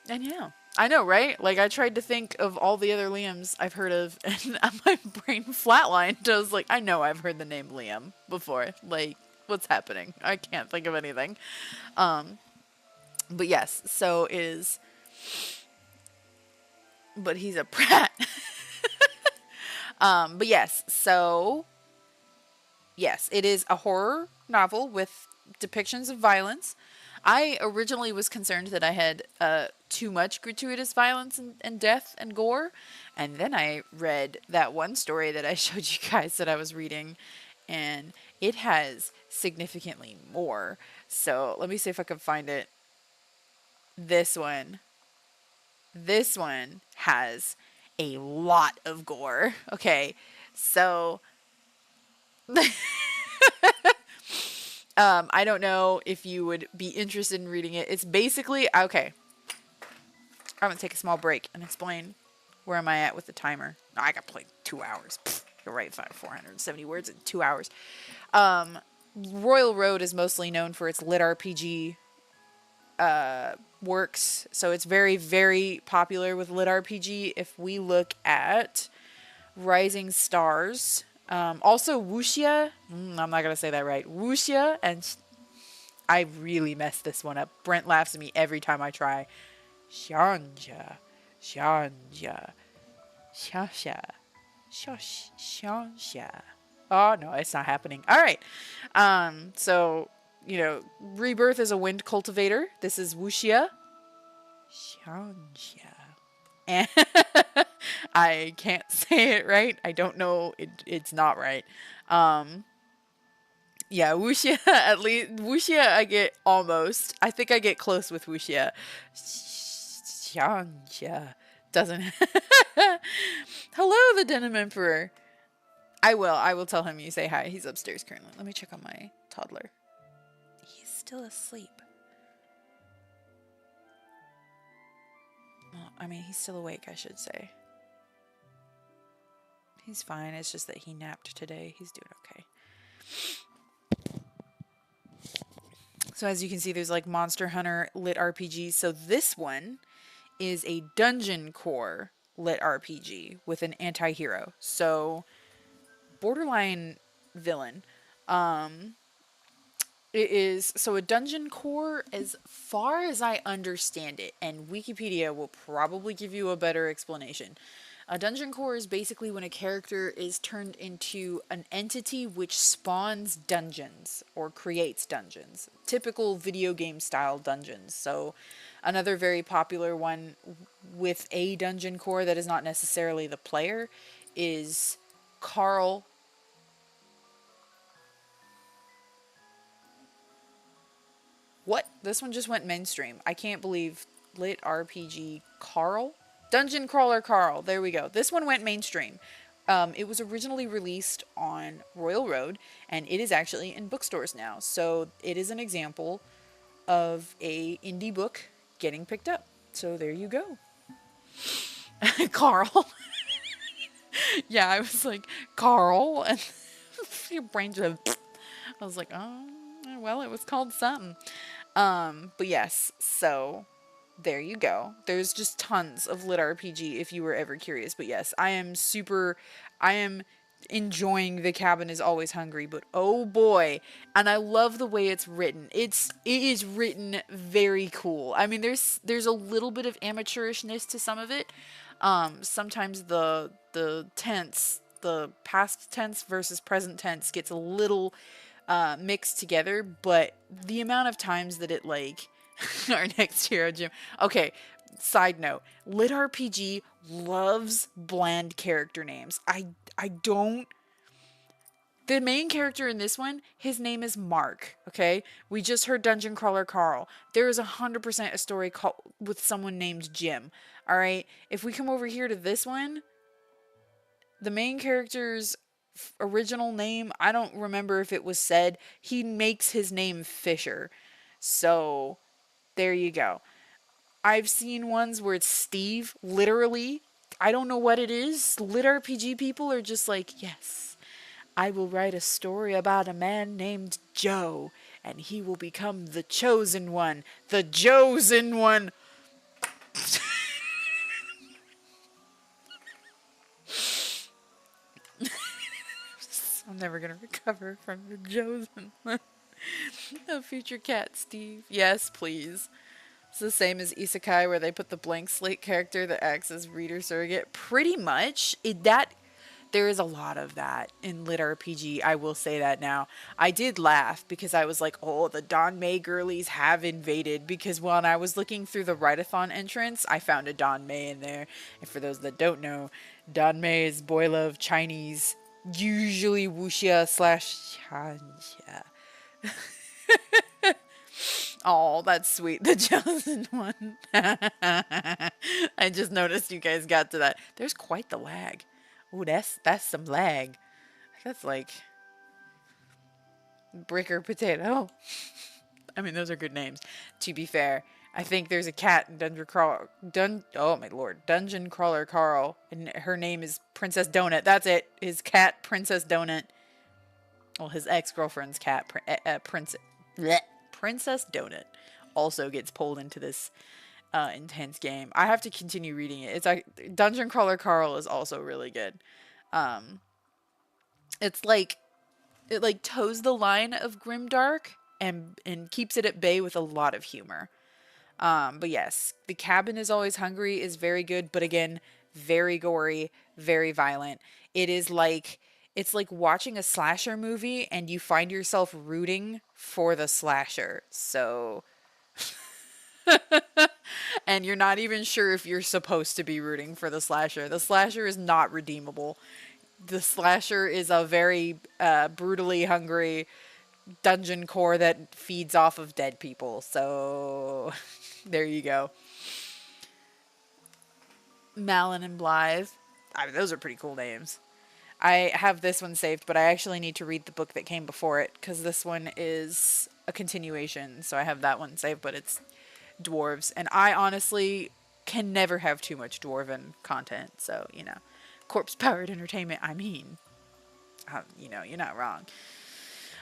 And yeah. I know, right? Like, I tried to think of all the other Liams I've heard of, and my brain flatlined. I was like, I know I've heard the name Liam before. Like, what's happening? I can't think of anything. But yes, but he's a prat. But yes, yes, it is a horror novel with depictions of violence. I originally was concerned that I had too much gratuitous violence and death and gore. And then I read that one story that I showed you guys that I was reading, and it has significantly more. So let me see if I can find it. This one has a lot of gore. Okay, so I don't know if you would be interested in reading it. It's basically, okay, I'm going to take a small break and explain where am I at with the timer. No, I got to play 2 hours. You're right, 470 words in 2 hours. Royal Road is mostly known for its lit RPG works. So it's very, very popular with lit RPG. If we look at Rising Stars, also Wuxia, I'm not going to say that right. Wuxia, and I really messed this one up. Brent laughs at me every time I try. Xianja. Shasha. Shasha. Oh, no, it's not happening. All right. So Rebirth is a wind cultivator. This is Wuxia. Xianxia. And I can't say it right. I don't know. It's not right. Um, yeah, Wuxia, at least, Wuxia I get almost. I think I get close with Wuxia. Xianxia doesn't. Hello, the Denim Emperor. I will tell him you say hi. He's upstairs currently. Let me check on my toddler. He's still asleep. Well, I mean, he's still awake, I should say. He's fine. It's just that he napped today. He's doing okay. So as you can see, there's like Monster Hunter lit RPG. So this one is a dungeon core lit RPG with an anti-hero. So borderline villain. It is so a dungeon core, as far as I understand it, and Wikipedia will probably give you a better explanation. A dungeon core is basically when a character is turned into an entity which spawns dungeons or creates dungeons. Typical video game style dungeons. So another very popular one with a dungeon core that is not necessarily the player is Carl. What? This one just went mainstream. I can't believe lit RPG Carl? Dungeon Crawler Carl. There we go. This one went mainstream. It was originally released on Royal Road, and it is actually in bookstores now. So it is an example of a indie book getting picked up. So there you go. Carl. Yeah, I was like, Carl. And your brain just... I was like, oh, well, it was called something. But yes, so there you go. There's just tons of lit RPG if you were ever curious. But yes, I am enjoying The Cabin is Always Hungry, but oh boy. And I love the way it's written. It is written very cool. I mean, there's a little bit of amateurishness to some of it. Sometimes the tense, the past tense versus present tense gets a little mixed together, but the amount of times that it like our next hero gym. Okay, side note, lit RPG loves bland character names. I don't. The main character in this one, his name is Mark, okay? We just heard Dungeon Crawler Carl. There is 100% a story with someone named Jim, alright? If we come over here to this one, the main character's original name, I don't remember if it was said. He makes his name Fisher. So, there you go. I've seen ones where it's Steve, literally. I don't know what it is. Lit RPG people are just like, yes, I will write a story about a man named Joe, and he will become the chosen one. The Josen one. I'm never going to recover from the Josen one. A future cat, Steve. Yes, please. It's the same as Isekai, where they put the blank slate character that acts as reader surrogate. Pretty much. There is a lot of that in lit RPG. I will say that now. I did laugh because I was like, oh, the Don May girlies have invaded. Because when I was looking through the Writathon entrance, I found a Don May in there. And for those that don't know, Don May is boy love Chinese, usually wuxia / Xia. Oh, that's sweet. The chosen one. I just noticed you guys got to that. There's quite the lag. Ooh, that's some lag. That's like brick or potato. I mean, those are good names. To be fair, I think there's a cat in oh my lord, Dungeon Crawler Carl, and her name is Princess Donut. That's it. His cat, Princess Donut. Well, his ex-girlfriend's cat, Princess Donut, also gets pulled into this intense game. I have to continue reading it. It's like Dungeon Crawler Carl is also really good. It's like it like toes the line of grimdark and keeps it at bay with a lot of humor. But yes, The Cabin is Always Hungry is very good, but again, very gory, very violent. It is like It's like watching a slasher movie and you find yourself rooting for the slasher. So, and you're not even sure if you're supposed to be rooting for the slasher. The slasher is not redeemable. The slasher is a very brutally hungry dungeon core that feeds off of dead people. So, there you go. Malin and Blythe. I mean, those are pretty cool names. I have this one saved, but I actually need to read the book that came before it because this one is a continuation. So I have that one saved, but it's dwarves. And I honestly can never have too much dwarven content. So, you know, corpse powered entertainment. I mean, you know, you're not wrong.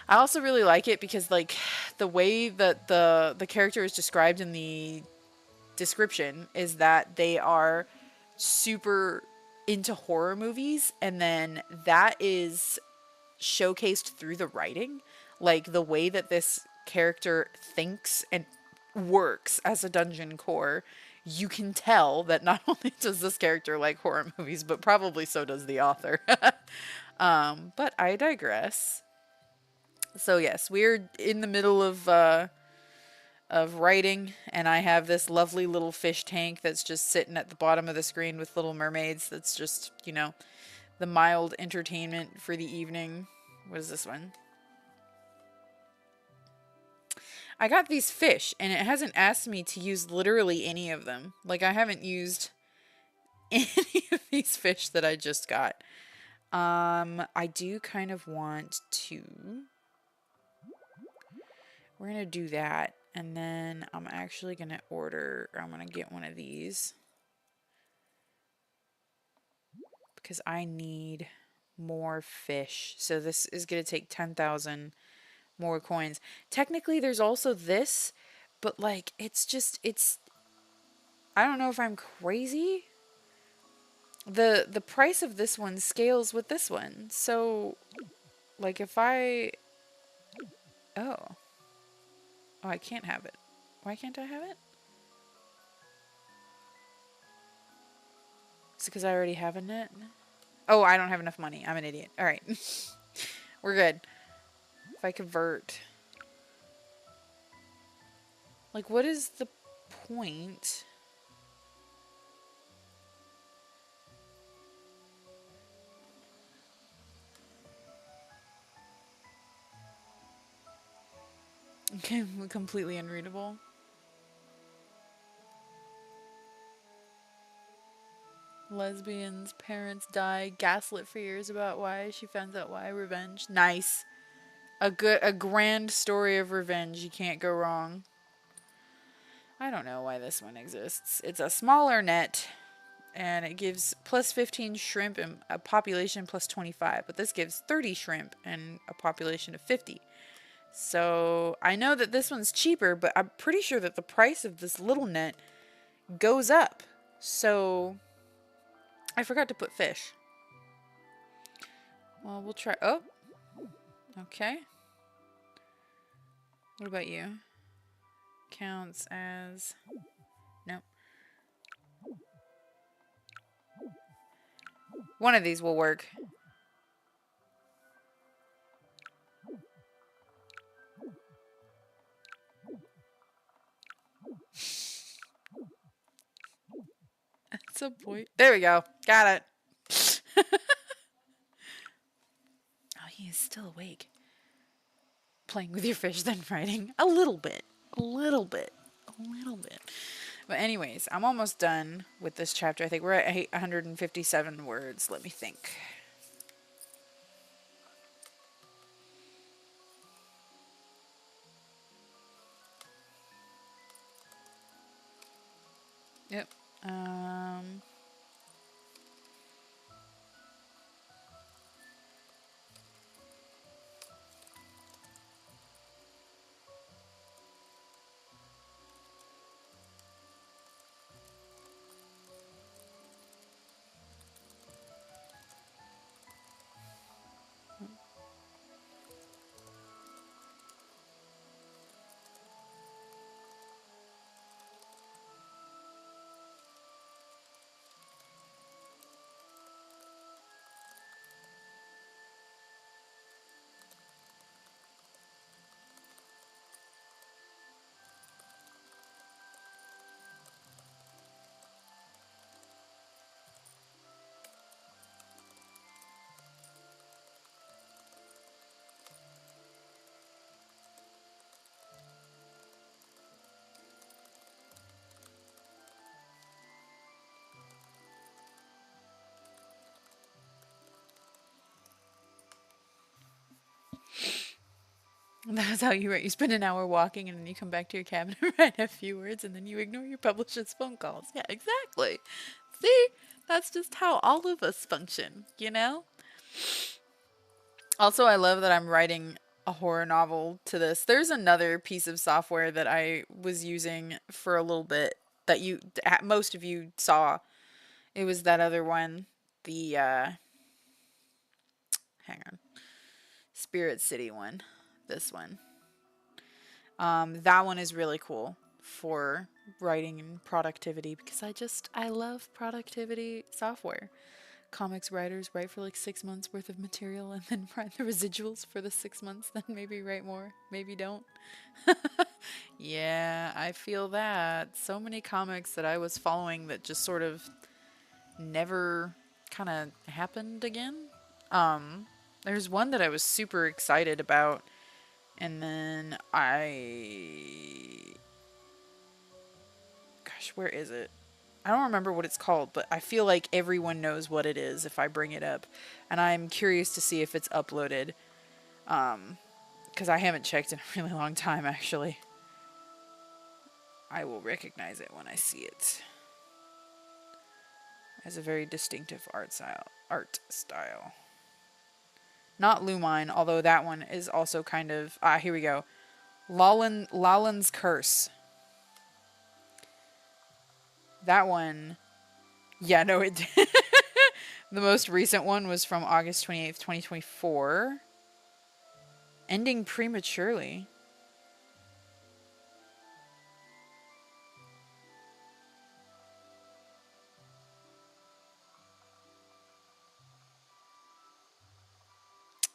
I also really like it because, like, the way that the character is described in the description is that they are super into horror movies, and then that is showcased through the writing, like the way that this character thinks and works as a dungeon core. You can tell that not only does this character like horror movies, but probably so does the author. But I digress. So yes, we're in the middle of writing, and I have this lovely little fish tank that's just sitting at the bottom of the screen with little mermaids. That's just, you know, the mild entertainment for the evening. What is this one? I got these fish, and it hasn't asked me to use literally any of them. Like, I haven't used any of these fish that I just got. I do kind of want to... We're going to do that. And then I'm actually going to order... I'm going to get one of these. Because I need more fish. So this is going to take 10,000 more coins. Technically, there's also this. But, like, it's just... It's... I don't know if I'm crazy. The price of this one scales with this one. So, like, if I... Oh. Oh, I can't have it. Why can't I have it? Is it because I already have a net? Oh, I don't have enough money. I'm an idiot. Alright. We're good. If I convert... Like, what is the point? Okay, completely unreadable. Lesbians, parents die, gaslit for years about why, she finds out why, revenge. Nice. A grand story of revenge. You can't go wrong. I don't know why this one exists. It's a smaller net, and it gives plus 15 shrimp and a population plus 25. But this gives 30 shrimp and a population of 50. So I know that this one's cheaper, but I'm pretty sure that the price of this little net goes up. So I forgot to put fish. Well, we'll try. Oh, okay. What about you? Counts as... Nope. One of these will work. At some point. There we go. Got it. Oh, he is still awake. Playing with your fish, then writing. A little bit. A little bit. A little bit. But anyways, I'm almost done with this chapter. I think we're at 857 words. Let me think. Yep. That's how you write. You spend an hour walking and then you come back to your cabin and write a few words and then you ignore your publisher's phone calls. Yeah, exactly. See? That's just how all of us function, you know? Also, I love that I'm writing a horror novel to this. There's another piece of software that I was using for a little bit that most of you saw. It was that other one, the hang on, Spirit City one. This one. That one is really cool for writing and productivity because I love productivity software. Comics writers write for like 6 months worth of material and then write the residuals for the 6 months, then maybe write more, maybe don't. Yeah, I feel that. So many comics that I was following that just sort of never kind of happened again. There's one that I was super excited about, and then gosh, where is it? I don't remember what it's called, but I feel like everyone knows what it is if I bring it up. And I'm curious to see if it's uploaded. Because I haven't checked in a really long time, actually. I will recognize it when I see it. It has a very distinctive art style. Not Lumine, although that one is also kind of... here we go. Lalan's Curse. That one... Yeah, no, it... The most recent one was from August 28th, 2024. Ending prematurely.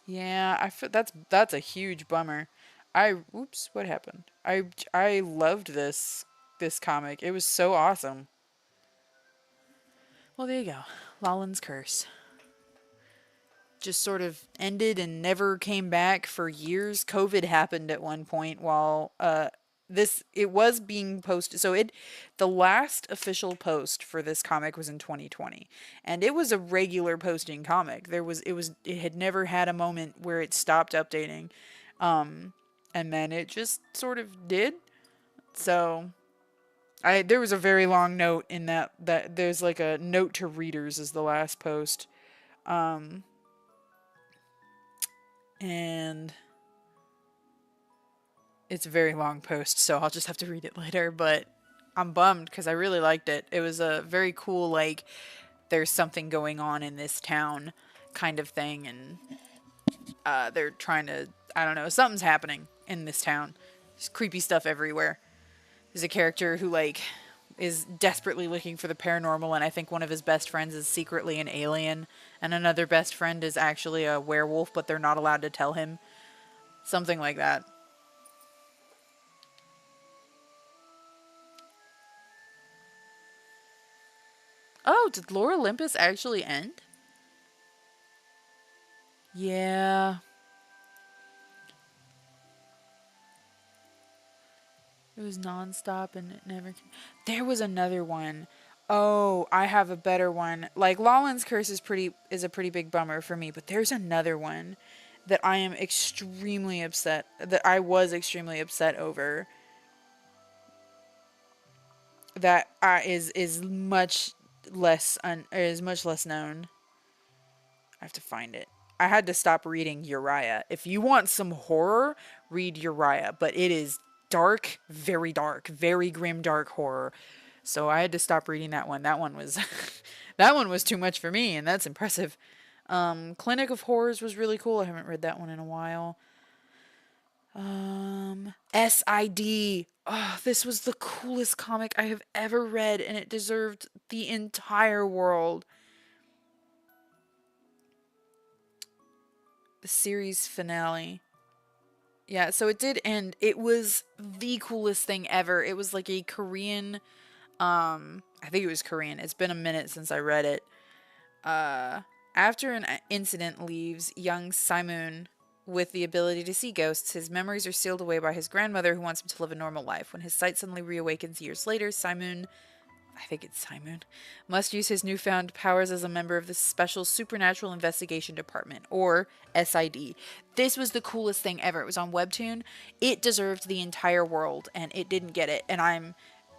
Yeah, that's a huge bummer. Oops, what happened? I loved this comic. It was so awesome. Well, there you go. Lalan's Curse. Just sort of ended and never came back for years. COVID happened at one point while it was being posted. So the last official post for this comic was in 2020, and it was a regular posting comic. It had never had a moment where it stopped updating, and then it just sort of did. So there was a very long note in that there's like a note to readers is the last post. And it's a very long post, so I'll just have to read it later, but I'm bummed because I really liked it. It was a very cool, like, there's something going on in this town kind of thing, and they're trying to, I don't know, something's happening in this town. There's creepy stuff everywhere. There's a character who, like, is desperately looking for the paranormal, and I think one of his best friends is secretly an alien, and another best friend is actually a werewolf, but they're not allowed to tell him. Something like that. Oh, did Lore Olympus actually end? Yeah. It was nonstop and it never came. There was another one. Oh, I have a better one. Like Lalan's Curse is a pretty big bummer for me, but there's another one that I am extremely upset that I was extremely upset over. That is much much less known. I have to find it. I had to stop reading Uriah. If you want some horror, read Uriah, but it is dark, very grim dark horror. So I had to stop reading that one. That one was that one was too much for me, and that's impressive. Clinic of Horrors was really cool. I haven't read that one in a while. SID. Oh, this was the coolest comic I have ever read, and it deserved the entire world. The series finale. Yeah, so it did end. It was the coolest thing ever. It was like a Korean, I think it was Korean. It's been a minute since I read it. After an incident leaves young Simon with the ability to see ghosts, his memories are sealed away by his grandmother who wants him to live a normal life. When his sight suddenly reawakens years later, Simon I think it's Simon, must use his newfound powers as a member of the Special Supernatural Investigation Department, or SID. This was the coolest thing ever. It was on Webtoon. It deserved the entire world, and it didn't get it, and I'm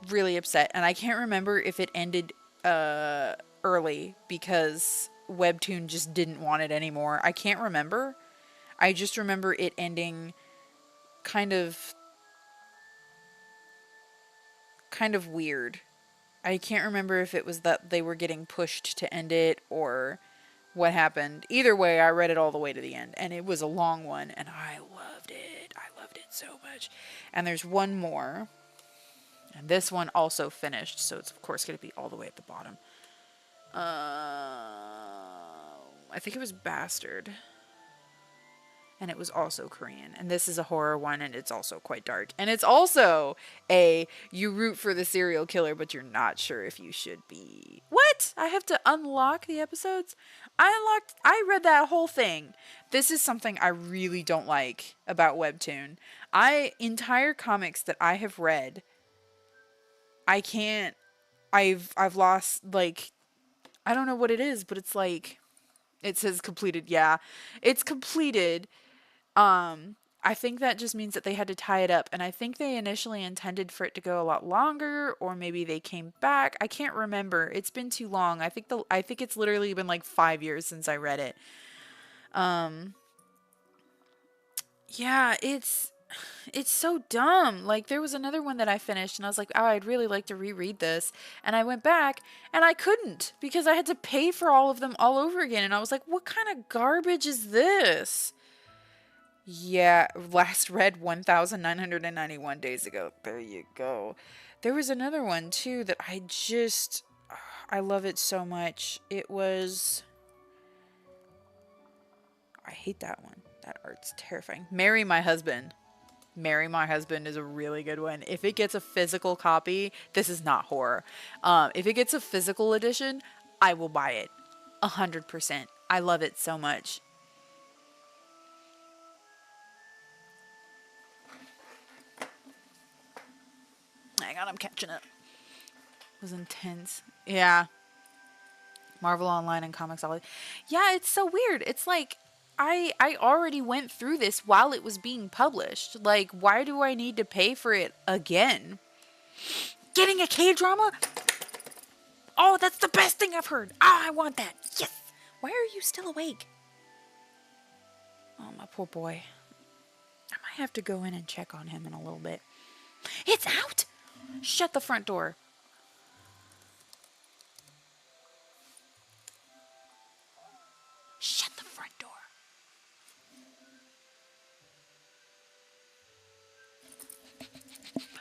really upset. And I can't remember if it ended early because Webtoon just didn't want it anymore. I can't remember. I just remember it ending kind of weird. I can't remember if it was that they were getting pushed to end it or what happened. Either way, I read it all the way to the end, and it was a long one, and I loved it. I loved it so much. And there's one more, and this one also finished, so it's of course going to be all the way at the bottom. I think it was Bastard. And it was also Korean. And this is a horror one, and it's also quite dark. And it's also you root for the serial killer, but you're not sure if you should be. What? I have to unlock the episodes? I read that whole thing. This is something I really don't like about Webtoon. Entire comics that I have read, I can't, I've lost, like, I don't know what it is, but it's like, it says completed. Yeah, it's completed. I think that just means that they had to tie it up, and I think they initially intended for it to go a lot longer, or maybe they came back. I can't remember. It's been too long. I think it's literally been like 5 years since I read it. Yeah, it's so dumb. Like, there was another one that I finished, and I was like, oh, I'd really like to reread this. And I went back, and I couldn't because I had to pay for all of them all over again. And I was like, what kind of garbage is this? Yeah, last read 1,991 days ago. There you go. There was another one too that I love it so much. It was, I hate that one. That art's terrifying. Marry My Husband. Marry My Husband is a really good one. If it gets a physical copy, this is not horror. If it gets a physical edition, I will buy it. 100%. I love it so much. Hang on, I'm catching up. It was intense. Yeah. Marvel Online and Comics All. Yeah, it's so weird. It's like I already went through this while it was being published. Like, why do I need to pay for it again? Getting a K-drama? Oh, that's the best thing I've heard. Ah, I want that. Yes. Why are you still awake? Oh, my poor boy. I might have to go in and check on him in a little bit. It's out. Shut the front door. Shut the front door.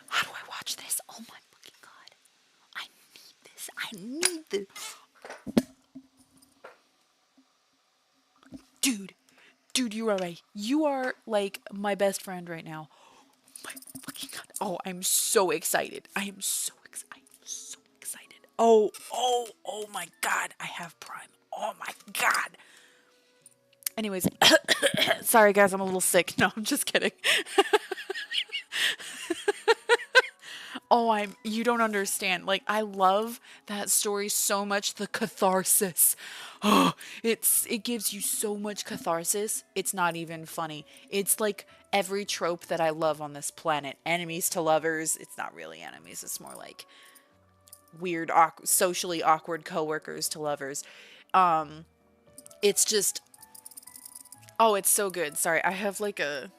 How do I watch this? Oh my fucking god. I need this. I need this. Dude, you are right. You are like my best friend right now. My fucking god. Oh, I'm so excited. I am so excited. I'm so excited. Oh my god. I have Prime. Oh my god. Anyways, sorry guys, I'm a little sick. No, I'm just kidding. Oh, you don't understand. Like, I love that story so much, the catharsis. Oh, it gives you so much catharsis. It's not even funny. It's like every trope that I love on this planet. Enemies to lovers. It's not really enemies. It's more like weird, socially awkward coworkers to lovers. It's just, oh, it's so good. Sorry, I have a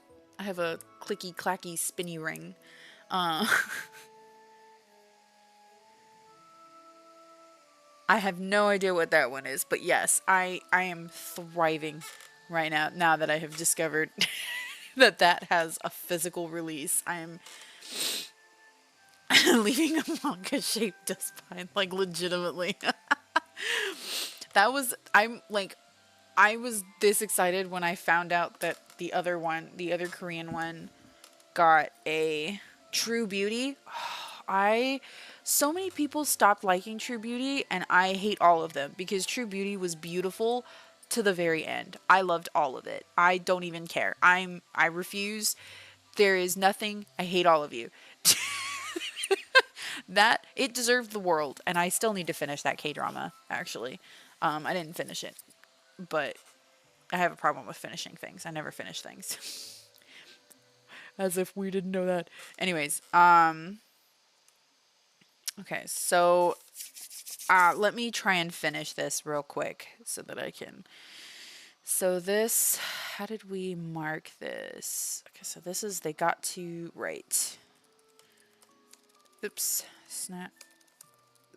clicky clacky spinny ring. I have no idea what that one is, but yes, I am thriving right now that I have discovered that has a physical release. I am leaving a manga-shaped spine, like, legitimately. I was this excited when I found out that the other Korean one, got a True Beauty. So many people stopped liking True Beauty, and I hate all of them because True Beauty was beautiful to the very end. I loved all of it. I don't even care. I refuse. There is nothing. I hate all of you. That, it deserved the world, and I still need to finish that K-drama, actually. I didn't finish it, but I have a problem with finishing things. I never finish things. As if we didn't know that. Anyways, okay, so let me try and finish this real quick so that I can. So this, how did we mark this? Okay, so this is, they got to right. Oops,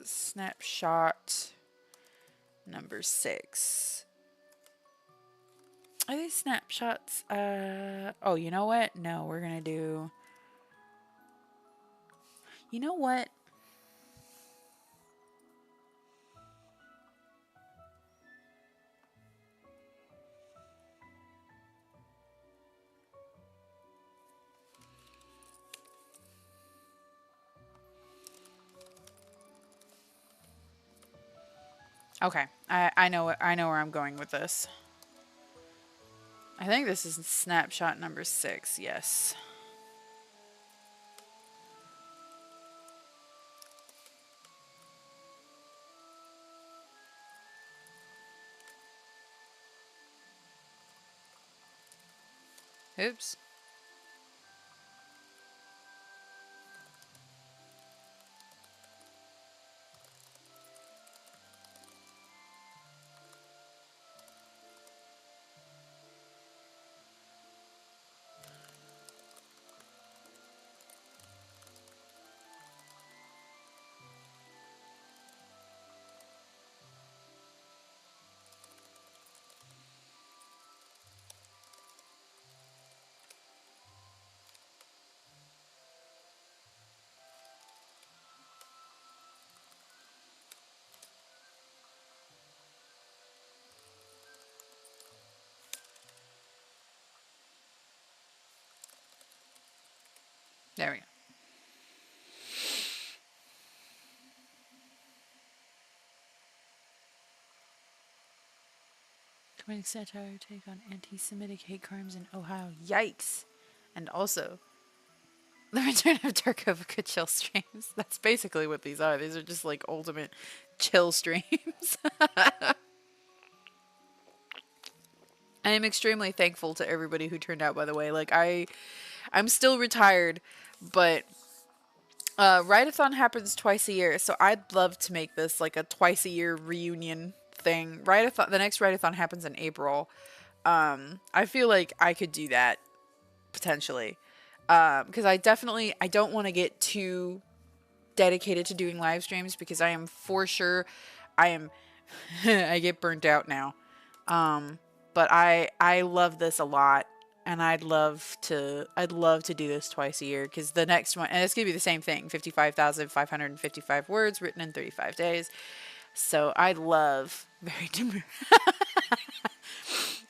snapshot number 6. Are these snapshots? Oh, you know what? No, we're gonna do, you know what? Okay, I know where I'm going with this. I think this is snapshot number 6. Yes. Oops. There we go. Comedic satire take on anti-Semitic hate crimes in Ohio. Yikes! And also, the return of Darkovika chill streams. That's basically what these are. These are just like ultimate chill streams. I am extremely thankful to everybody who turned out, by the way. Like, I'm still retired, but Writathon happens twice a year, so I'd love to make this like a twice a year reunion thing. Writathon, the next Writathon happens in April. I feel like I could do that potentially, because I don't want to get too dedicated to doing live streams because I am for sure I am I get burnt out now. But I love this a lot, and I'd love to do this twice a year because the next one, and it's gonna be the same thing, 55,555 words written in 35 days. So I'd love very demure.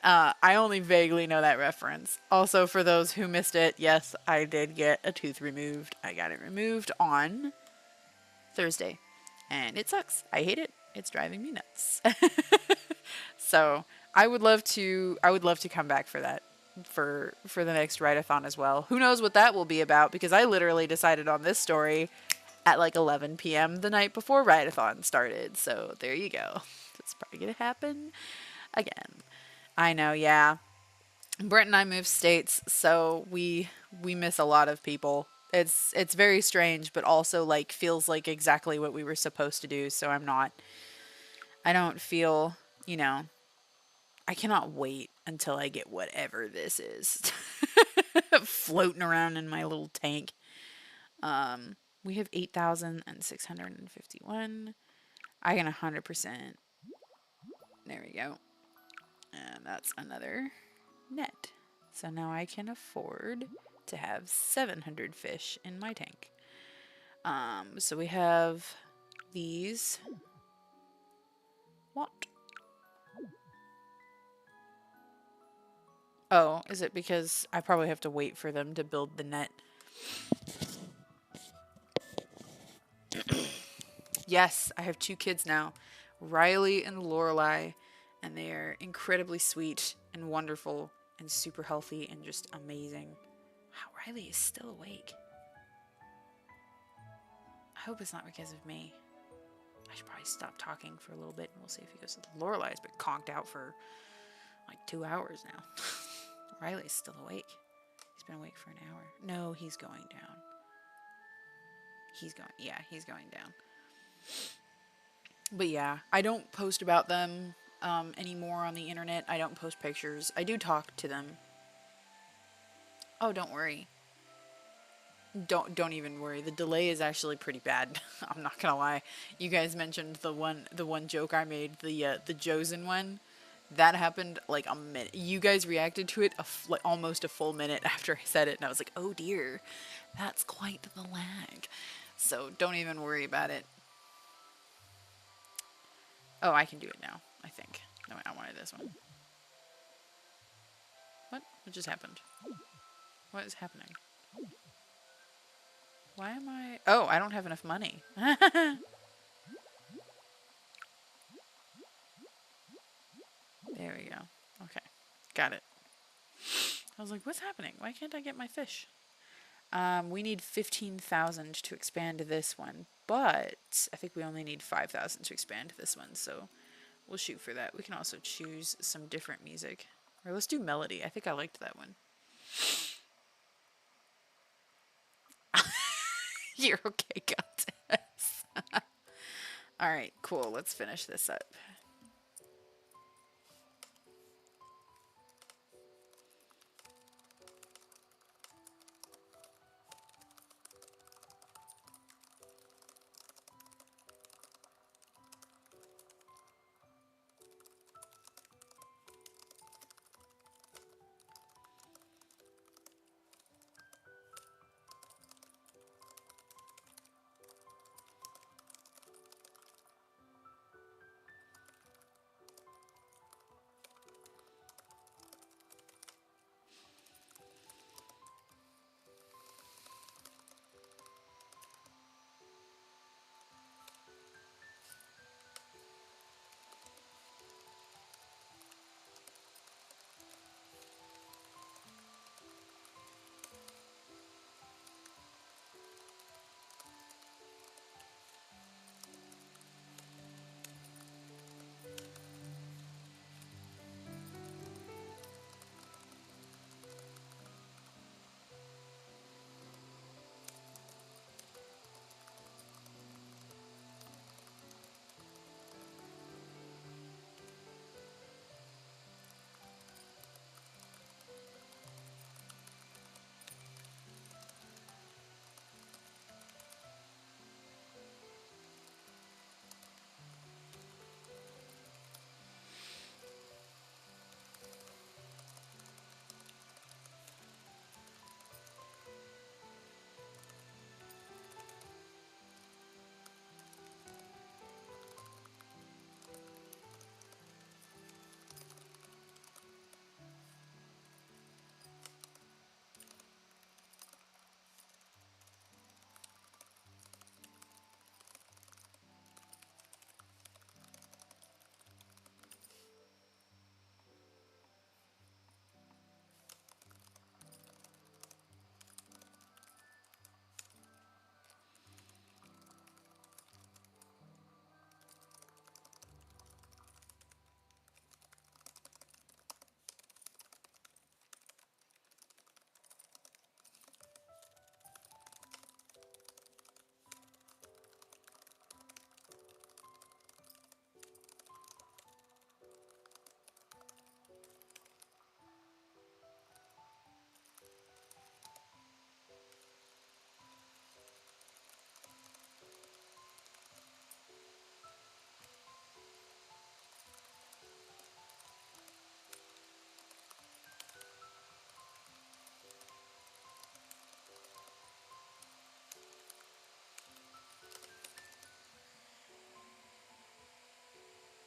I only vaguely know that reference. Also, for those who missed it, yes, I did get a tooth removed. I got it removed on Thursday, and it sucks. I hate it. It's driving me nuts. So I would love to come back for that, for the next Write-a-thon as well. Who knows what that will be about, because I literally decided on this story at like 11 p.m. the night before Write-a-thon started. So there you go. It's probably gonna happen again. I know, yeah. Brent and I moved states, so we miss a lot of people. It's very strange, but also like feels like exactly what we were supposed to do. So I don't feel, I cannot wait until I get whatever this is floating around in my little tank. We have 8,651. I can 100%. There we go. And that's another net. So now I can afford to have 700 fish in my tank. So we have these. What? Oh, is it because I probably have to wait for them to build the net? Yes, I have 2 kids now, Riley and Lorelai, and they are incredibly sweet and wonderful and super healthy and just amazing. Wow, Riley is still awake. hope it's not because of me. I should probably stop talking for a little bit and we'll see if he goes to the Lorelai's been conked out for like 2 hours now. Riley's still awake. He's been awake for an hour. No, he's going down. He's going down. But yeah, I don't post about them anymore on the internet. I don't post pictures. I do talk to them. Oh, don't worry. Don't even worry. The delay is actually pretty bad. I'm not gonna lie. You guys mentioned the one joke I made, the Josen one. That happened like a minute. You guys reacted to it like almost a full minute after I said it, and I was like, oh dear, that's quite the lag. So don't even worry about it. Oh, I can do it now, I think. No, I wanted this one. What? What just happened? What is happening? Why am I... Oh, I don't have enough money. There we go. Okay. Got it. I was like, what's happening? Why can't I get my fish? We need 15,000 to expand this one, but I think we only need 5,000 to expand this one, so we'll shoot for that. We can also choose some different music. Or let's do melody. I think I liked that one. You're okay, Goddess. Alright, cool. Let's finish this up.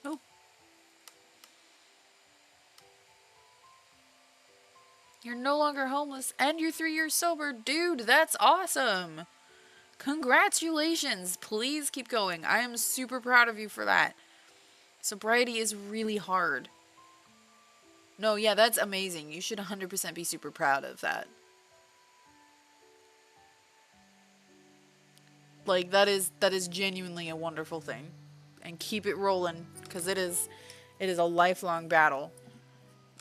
Oh. You're no longer homeless and you're 3 years sober. Dude, that's awesome. Congratulations. Please keep going. I am super proud of you for that. Sobriety is really hard. No, yeah, that's amazing. You should 100% be super proud of that. Like that is genuinely a wonderful thing. And keep it rolling cuz it is a lifelong battle.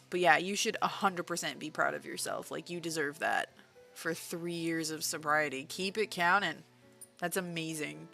But yeah, you should 100% be proud of yourself. Like you deserve that for 3 years of sobriety. Keep it counting. That's amazing.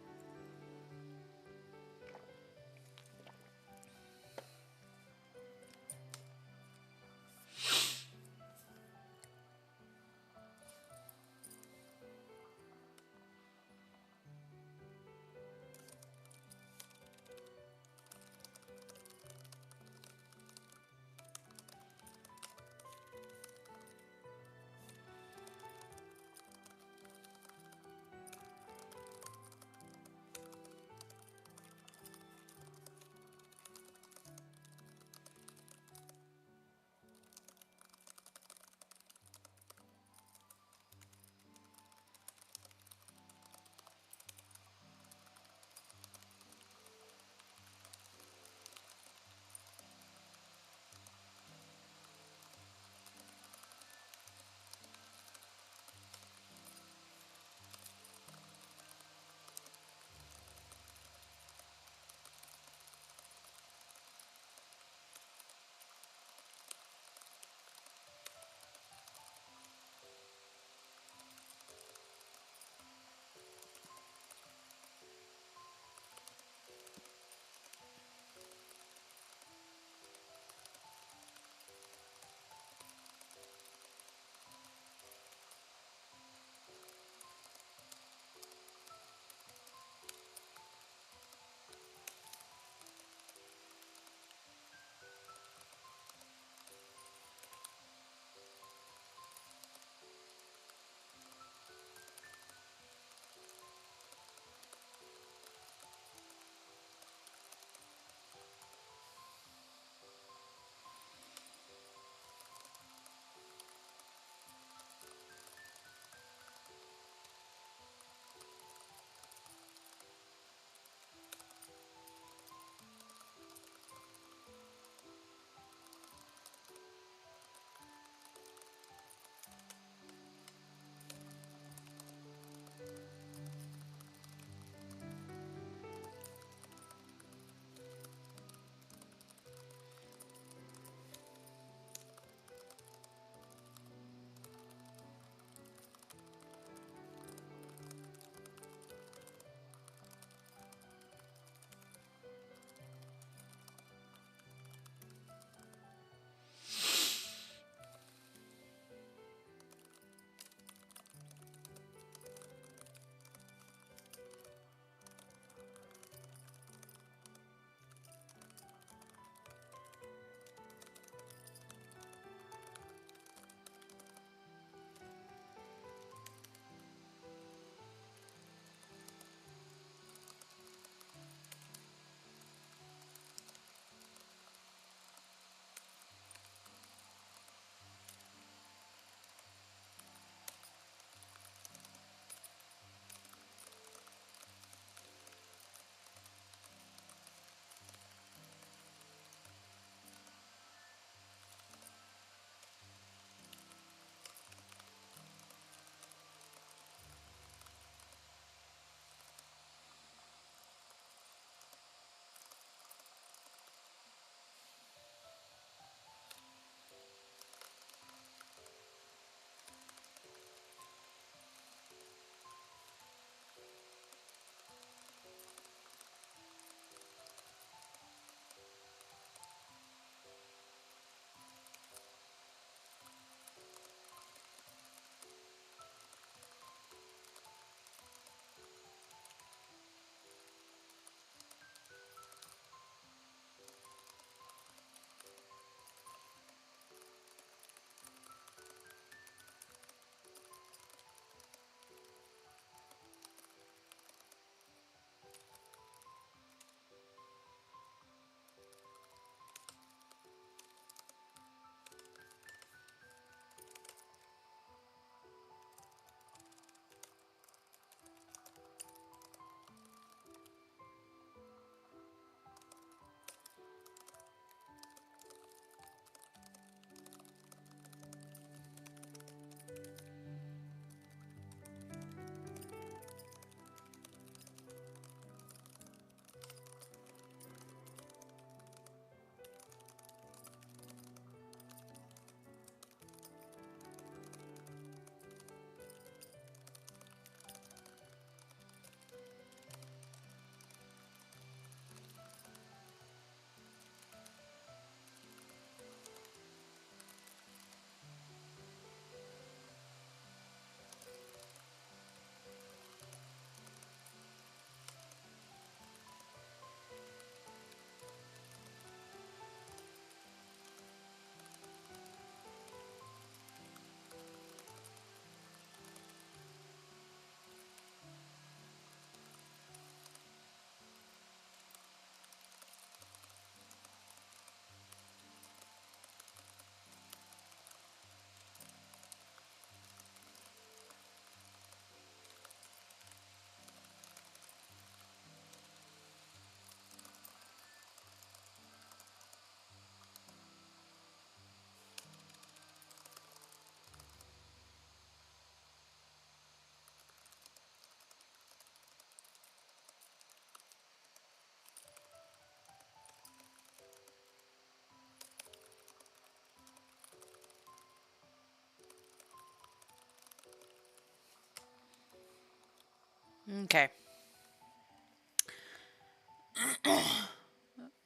Okay.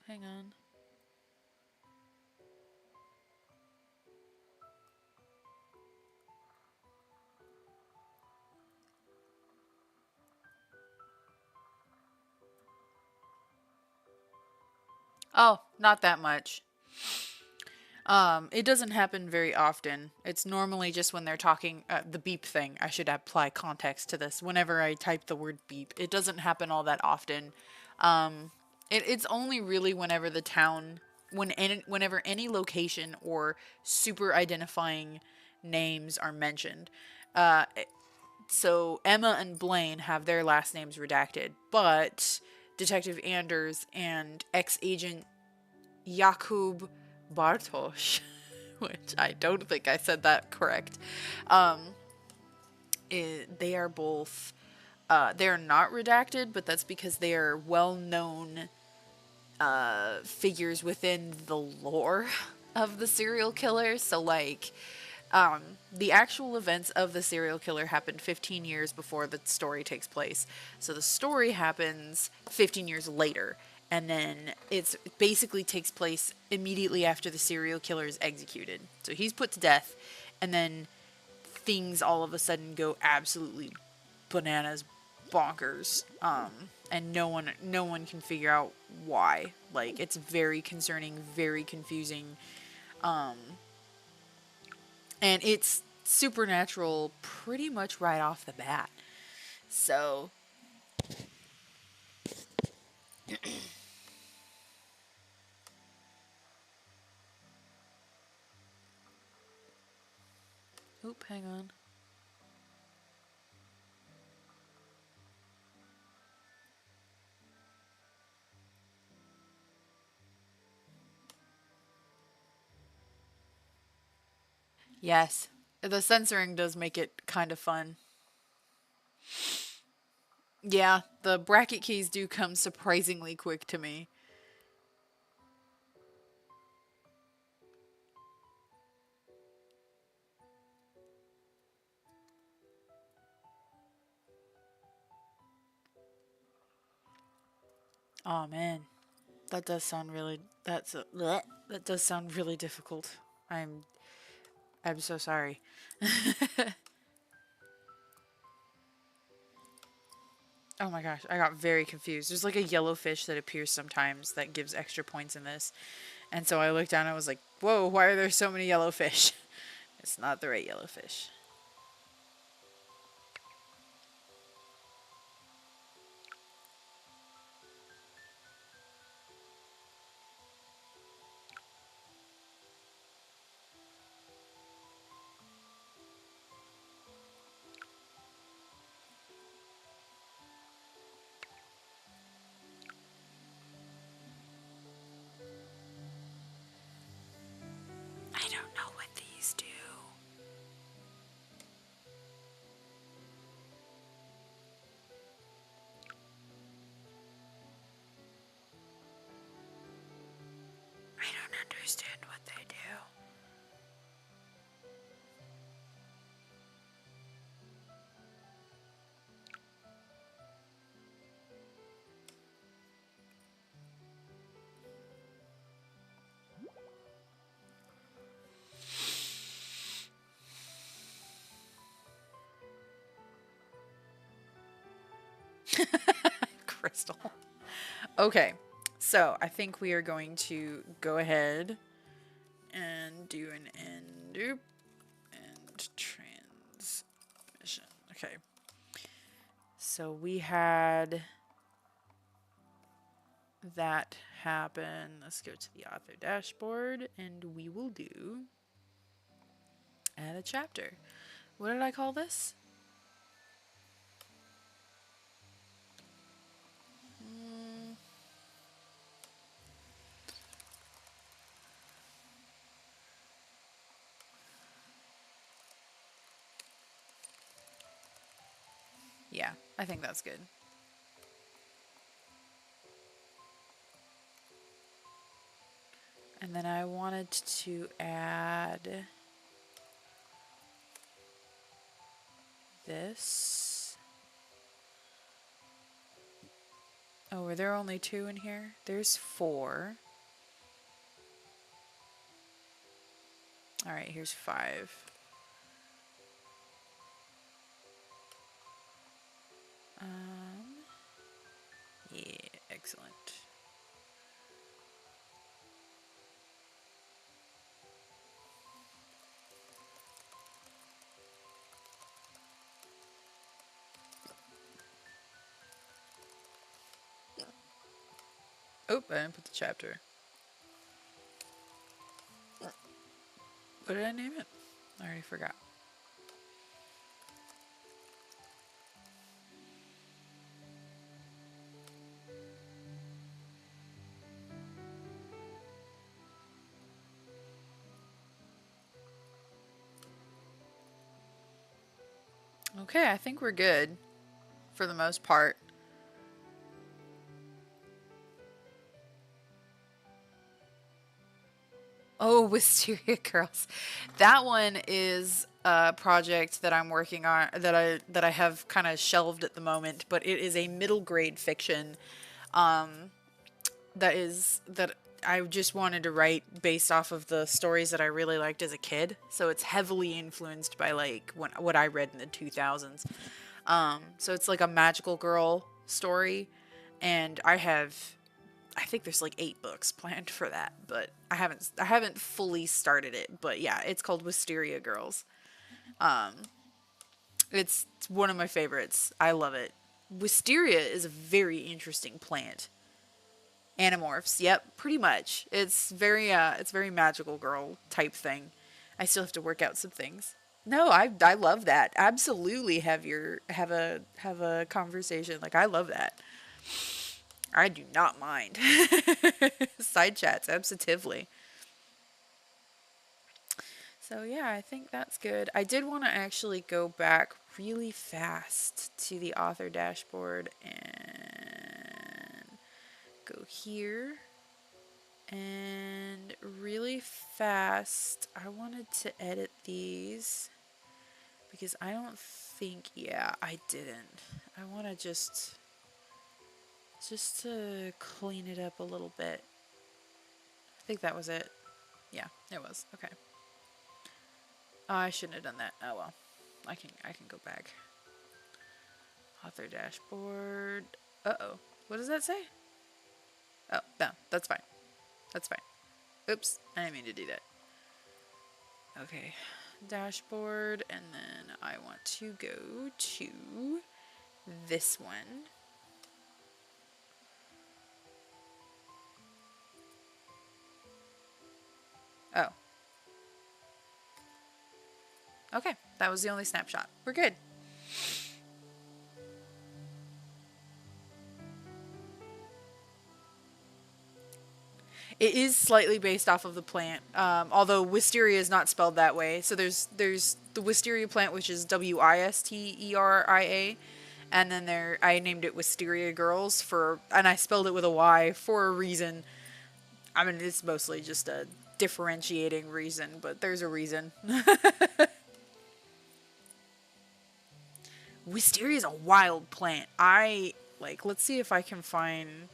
Hang on. Oh, not that much. It doesn't happen very often. It's normally just when they're talking, the beep thing. I should apply context to this. Whenever I type the word beep, it doesn't happen all that often. Um, it's only really whenever the town, whenever any location or super identifying names are mentioned. So Emma and Blaine have their last names redacted, but Detective Anders and ex-agent Jakub Bartosz, which I don't think I said that correct. Um, they are both. They are not redacted, but that's because they are well-known figures within the lore of the serial killer. So, like, the actual events of the serial killer happened 15 years before the story takes place. So the story happens 15 years later. And then it basically takes place immediately after the serial killer is executed. So he's put to death, and then things all of a sudden go absolutely bananas, bonkers, and no one can figure out why. Like, it's very concerning, very confusing, and it's supernatural pretty much right off the bat. So, oop, hang on. Yes, the censoring does make it kind of fun. Yeah, the bracket keys do come surprisingly quick to me. Oh man, that does sound really. Bleh. That does sound really difficult. I'm I'm so sorry. Oh my gosh, I got very confused. There's like a yellow fish that appears sometimes that gives extra points in this. And so I looked down and I was like, whoa, why are there so many yellow fish? It's not the right yellow fish. I don't know what these do. I don't understand what they do. Crystal. Okay, so I think we are going to go ahead and do an end and transmission. Okay, so we had that happen. Let's go to the author dashboard and we will do add a chapter. What did I call this? Yeah, I think that's good. And then I wanted to add this. Oh, were there only two in here? There's four. All right, here's five. Yeah, excellent. Oh, I didn't put the chapter. What did I name it? I already forgot. Okay, I think we're good for the most part. Oh, Wisteria Girls. That one is a project that I'm working on that I have kind of shelved at the moment, but it is a middle grade fiction that I just wanted to write based off of the stories that I really liked as a kid. So it's heavily influenced by like what I read in the 2000s. So it's like a magical girl story, and I think there's like 8 books planned for that, but I haven't fully started it. But yeah, it's called Wisteria Girls. It's one of my favorites. I love it. Wisteria is a very interesting plant. Animorphs, yep, pretty much. It's very magical girl type thing. I still have to work out some things. No, I love that. Absolutely have a conversation. Like I love that. I do not mind. Side chats, absolutely. So yeah, I think that's good. I did want to actually go back really fast to the author dashboard and go here. And really fast, I wanted to edit these because I don't think, yeah, I didn't. I want to just to clean it up a little bit. I think that was it. Yeah, it was. Okay. Oh, I shouldn't have done that. Oh well. I can go back. Author dashboard. Uh-oh. What does that say? Oh, no, that's fine. That's fine. Oops, I didn't mean to do that. Okay. Dashboard, and then I want to go to this one. Oh. Okay, that was the only snapshot. We're good. It is slightly based off of the plant, although wisteria is not spelled that way. So there's the wisteria plant, which is Wisteria, and then I named it Wisteria Girls and I spelled it with a Y for a reason. I mean, it's mostly just a differentiating reason, but there's a reason. Wisteria is a wild plant. Let's see if I can find.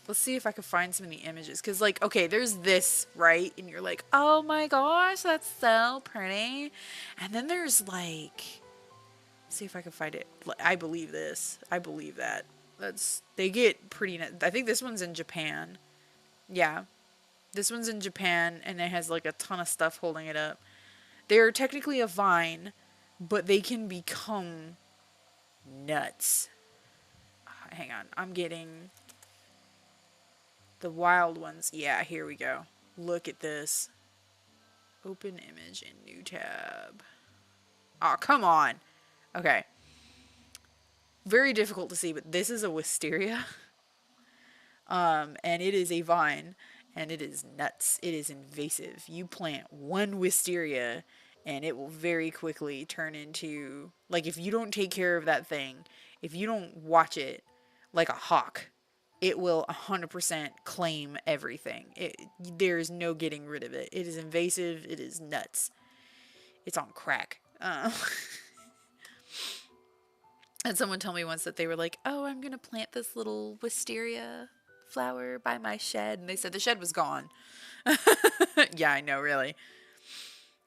Let's see if I can find some of the images. Because, like, okay, there's this, right? And you're like, oh my gosh, that's so pretty. And then there's, like, let's see if I can find it. I believe this. I believe that. They get pretty, I think this one's in Japan. Yeah. This one's in Japan, and it has, like, a ton of stuff holding it up. They're technically a vine, but they can become nuts. Hang on. I'm getting the wild ones. Yeah, here we go. Look at this. Open image in new tab. Oh, come on. Okay. Very difficult to see, but this is a wisteria. And it is a vine, and it is nuts. It is invasive. You plant one wisteria, and it will very quickly turn into, like, if you don't take care of that thing, if you don't watch it like a hawk, it will 100% claim everything. There is no getting rid of it. It is invasive. It is nuts. It's on crack. And someone told me once that they were like, oh, I'm going to plant this little wisteria flower by my shed. And they said the shed was gone. Yeah, I know, really.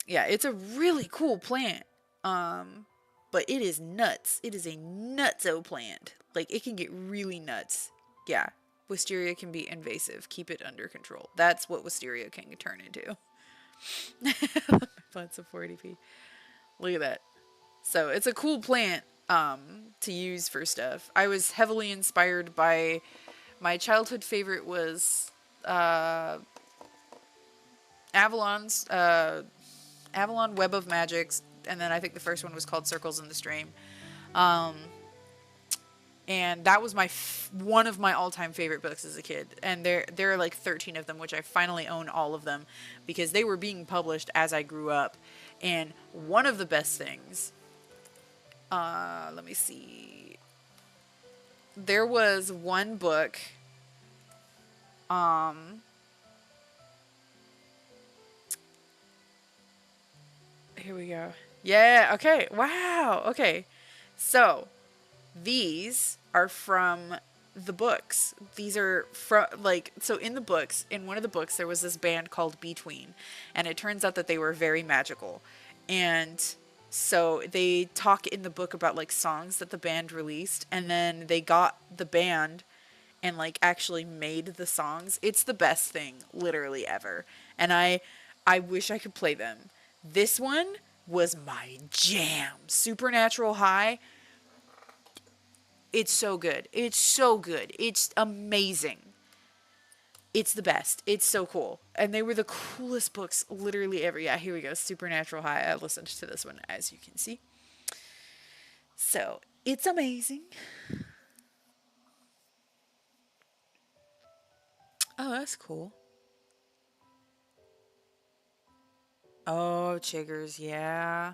Yeah, it's a really cool plant. But it is nuts. It is a nutso plant. Like, it can get really nuts. Yeah, wisteria can be invasive. Keep it under control. That's what wisteria can turn into. Plants of 480p. Look at that. So it's a cool plant to use for stuff. I was heavily inspired by my childhood favorite was Avalon's Avalon Web of Magics, and then I think the first one was called Circles in the Stream. And that was one of my all-time favorite books as a kid. And there are like 13 of them, which I finally own all of them because they were being published as I grew up. And one of the best things, let me see. There was one book, here we go. Yeah, okay. Wow. Okay. So, these are from the books. These are from, like, so in the books, in one of the books, there was this band called Between, and it turns out that they were very magical. And so they talk in the book about, like, songs that the band released, and then they got the band and, like, actually made the songs. It's the best thing, literally, ever. And I wish I could play them. This one was my jam. Supernatural High. It's so good. It's so good. It's amazing. It's the best. It's so cool. And they were the coolest books literally ever. Yeah, here we go. Supernatural High. I listened to this one, as you can see. So, it's amazing. Oh, that's cool. Oh, chiggers. Yeah.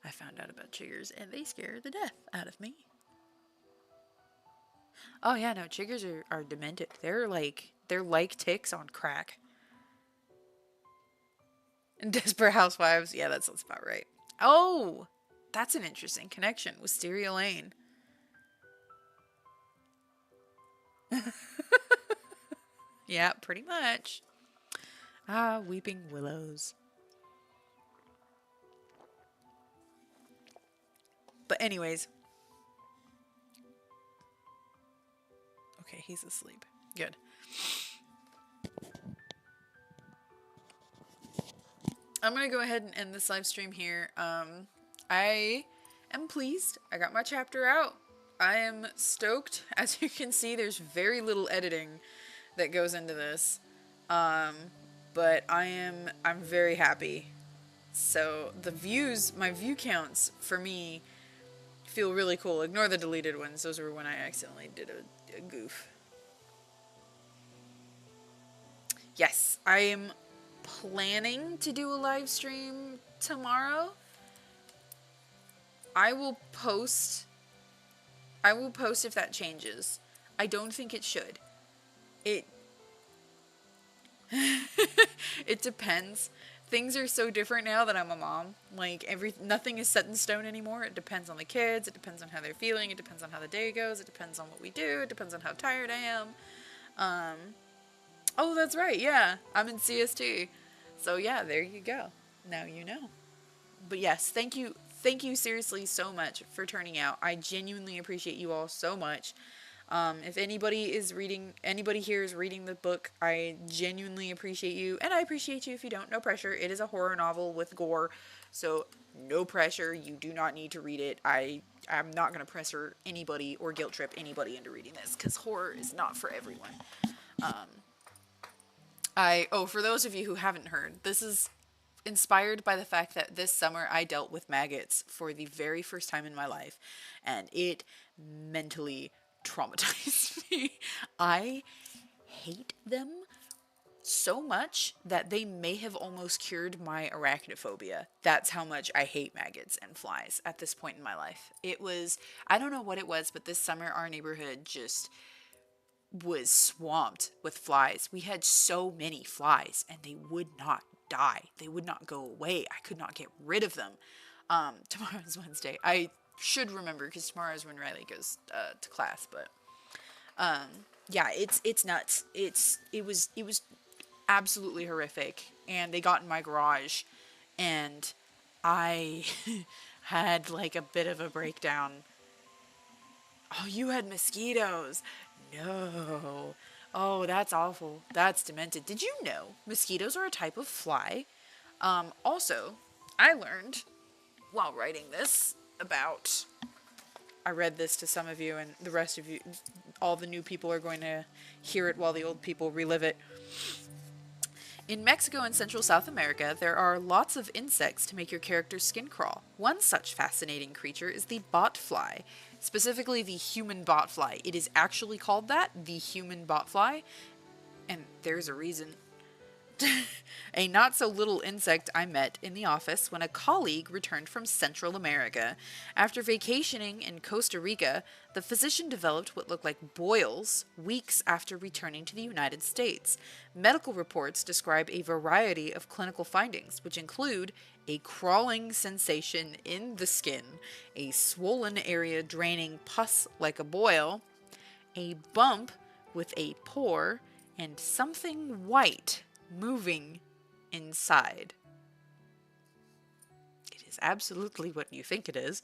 I found out about chiggers, and they scare the death out of me. Oh yeah, no, chiggers are demented. They're like ticks on crack. And Desperate Housewives, yeah, that sounds about right. Oh, that's an interesting connection. Wisteria Lane. Yeah, pretty much. Ah, Weeping Willows. But anyways, okay, he's asleep. Good. I'm gonna go ahead and end this live stream here. I am pleased. I got my chapter out. I am stoked. As you can see, there's very little editing that goes into this. But I'm very happy. So the views, my view counts for me feel really cool. Ignore the deleted ones. Those were when I accidentally did a goof. Yes, I am planning to do a live stream tomorrow. I will post if that changes. I don't think it should. It it depends. Things are so different now that I'm a mom. Like nothing is set in stone anymore. It depends on the kids, it depends on how they're feeling, it depends on how the day goes, it depends on what we do, it depends on how tired I am. Oh, that's right. Yeah. I'm in CST. So yeah, there you go. Now you know. But yes, thank you. Thank you seriously so much for turning out. I genuinely appreciate you all so much. If anybody here is reading the book, I genuinely appreciate you. And I appreciate you if you don't. No pressure. It is a horror novel with gore. So no pressure. You do not need to read it. I'm not going to pressure anybody or guilt trip anybody into reading this because horror is not for everyone. For those of you who haven't heard, this is inspired by the fact that this summer I dealt with maggots for the very first time in my life, and it mentally traumatized me. I hate them so much that they may have almost cured my arachnophobia. That's how much I hate maggots and flies at this point in my life. I don't know what it was, but this summer our neighborhood just was swamped with flies. We had so many flies and they would not die. They would not go away. I could not get rid of them. Tomorrow's Wednesday. should remember because tomorrow is when Riley goes to class. But yeah, it's nuts. It was absolutely horrific. And they got in my garage, and I had like a bit of a breakdown. Oh, you had mosquitoes. No. Oh, that's awful. That's demented. Did you know mosquitoes are a type of fly? Also, I learned while writing this about. I read this to some of you, and the rest of you, all the new people are going to hear it while the old people relive it. In Mexico and Central South America, there are lots of insects to make your character's skin crawl. One such fascinating creature is the botfly, specifically the human botfly. It is actually called that, the human botfly, and there's a reason. A not-so-little insect I met in the office when a colleague returned from Central America. After vacationing in Costa Rica, the physician developed what looked like boils weeks after returning to the United States. Medical reports describe a variety of clinical findings, which include a crawling sensation in the skin, a swollen area draining pus like a boil, a bump with a pore, and something white moving inside. It is absolutely what you think it is.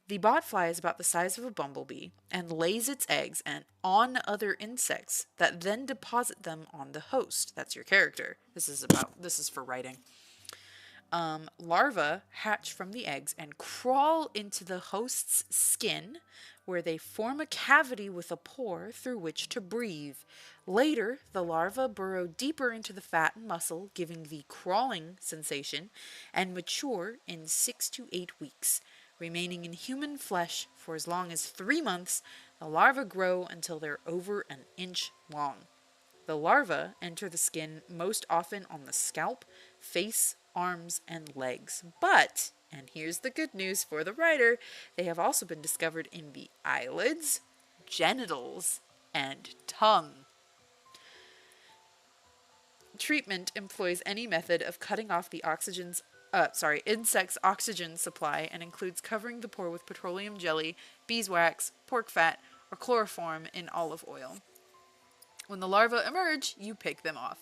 The botfly is about the size of a bumblebee and lays its eggs on other insects that then deposit them on the host. That's your character. This is for writing. Larvae hatch from the eggs and crawl into the host's skin, where they form a cavity with a pore through which to breathe. Later, the larvae burrow deeper into the fat and muscle, giving the crawling sensation, and mature in 6 to 8 weeks. Remaining in human flesh for as long as 3 months, the larvae grow until they're over an inch long. The larvae enter the skin most often on the scalp, face, arms, and legs. But, and here's the good news for the writer, they have also been discovered in the eyelids, genitals, and tongue. Treatment employs any method of cutting off the insect's oxygen supply and includes covering the pore with petroleum jelly, beeswax, pork fat, or chloroform in olive oil. When the larvae emerge, you pick them off.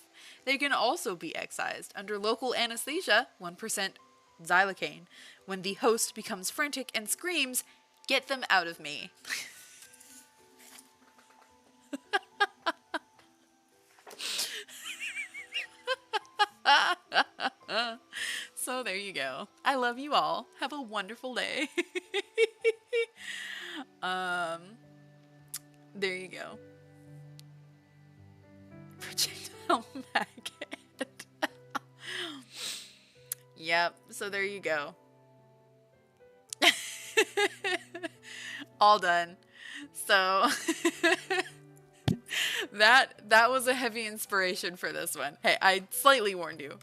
They can also be excised under local anesthesia, 1% xylocaine. When the host becomes frantic and screams, "Get them out of me." So there you go. I love you all. Have a wonderful day. There you go. Projectile maggot. Yep, so there you go. All done. So that was a heavy inspiration for this one. Hey, I slightly warned you.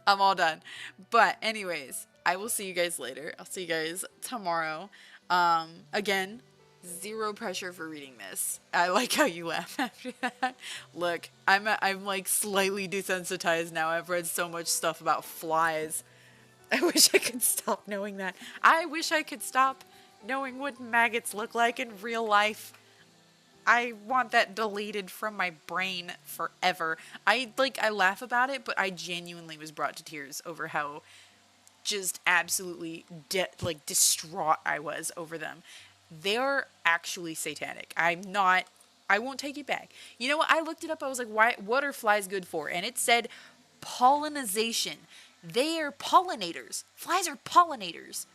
I'm all done. But anyways, I will see you guys later. I'll see you guys tomorrow. Again, zero pressure for reading this. I like how you laugh after that. Look, I'm like slightly desensitized now. I've read so much stuff about flies. I wish I could stop knowing that. I wish I could stop knowing what maggots look like in real life. I want that deleted from my brain forever. I laugh about it, but I genuinely was brought to tears over how just absolutely distraught I was over them. They're actually satanic. I won't take it back. You know what? I looked it up. I was like, what are flies good for? And it said pollination. They are pollinators. Flies are pollinators.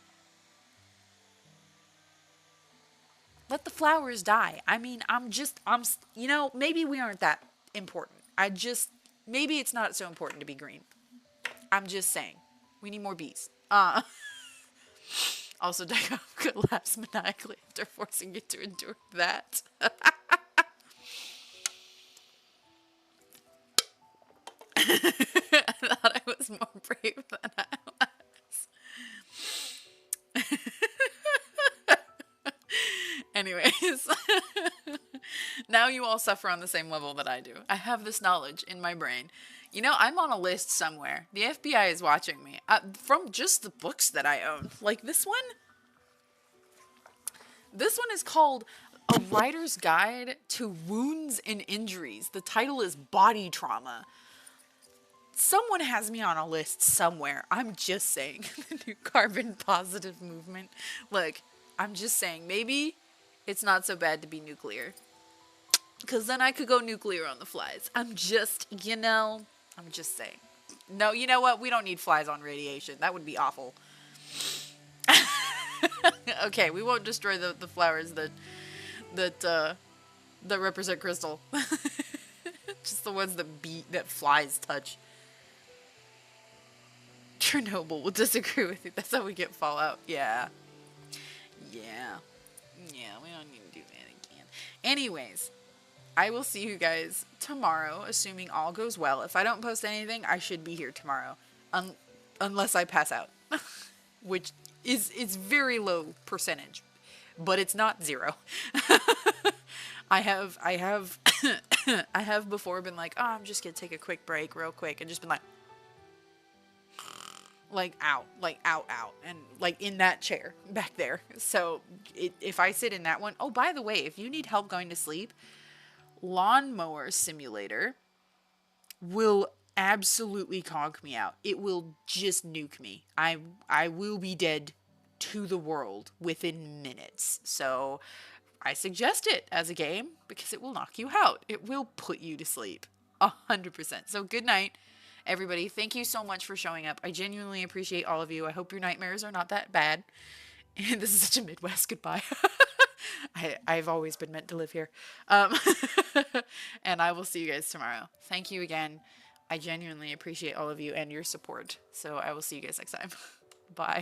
Let the flowers die. I mean, maybe we aren't that important. Maybe it's not so important to be green. I'm just saying. We need more bees. Also, Darkovika laughs maniacally after forcing you to endure that. I thought I was more brave than I was. Anyways, now you all suffer on the same level that I do. I have this knowledge in my brain. You know, I'm on a list somewhere. The FBI is watching me. From just the books that I own. Like this one. This one is called A Writer's Guide to Wounds and Injuries. The title is Body Trauma. Someone has me on a list somewhere. I'm just saying. The new carbon positive movement. Look, I'm just saying. Maybe it's not so bad to be nuclear. Because then I could go nuclear on the flies. I'm just saying. No, you know what? We don't need flies on radiation. That would be awful. Okay, we won't destroy the flowers that represent crystal. Just the ones that flies touch. Chernobyl will disagree with you. That's how we get fallout. Yeah. Yeah. Yeah, we don't need to do that again. Anyways, I will see you guys tomorrow, assuming all goes well. If I don't post anything, I should be here tomorrow. Unless I pass out. Which is very low percentage. But it's not 0. I have I have before been like, oh, I'm just gonna take a quick break real quick, and just been like out, and like in that chair back there. So if I sit in that one, oh, by the way, if you need help going to sleep, Lawnmower Simulator will absolutely conk me out. It will just nuke me. I will be dead to the world within minutes. So I suggest it as a game because it will knock you out. It will put you to sleep 100%. So good night, everybody. Thank you so much for showing up. I genuinely appreciate all of you. I hope your nightmares are not that bad. And this is such a Midwest goodbye. I've always been meant to live here. And I will see you guys tomorrow. Thank you again. I genuinely appreciate all of you and your support. So I will see you guys next time. Bye.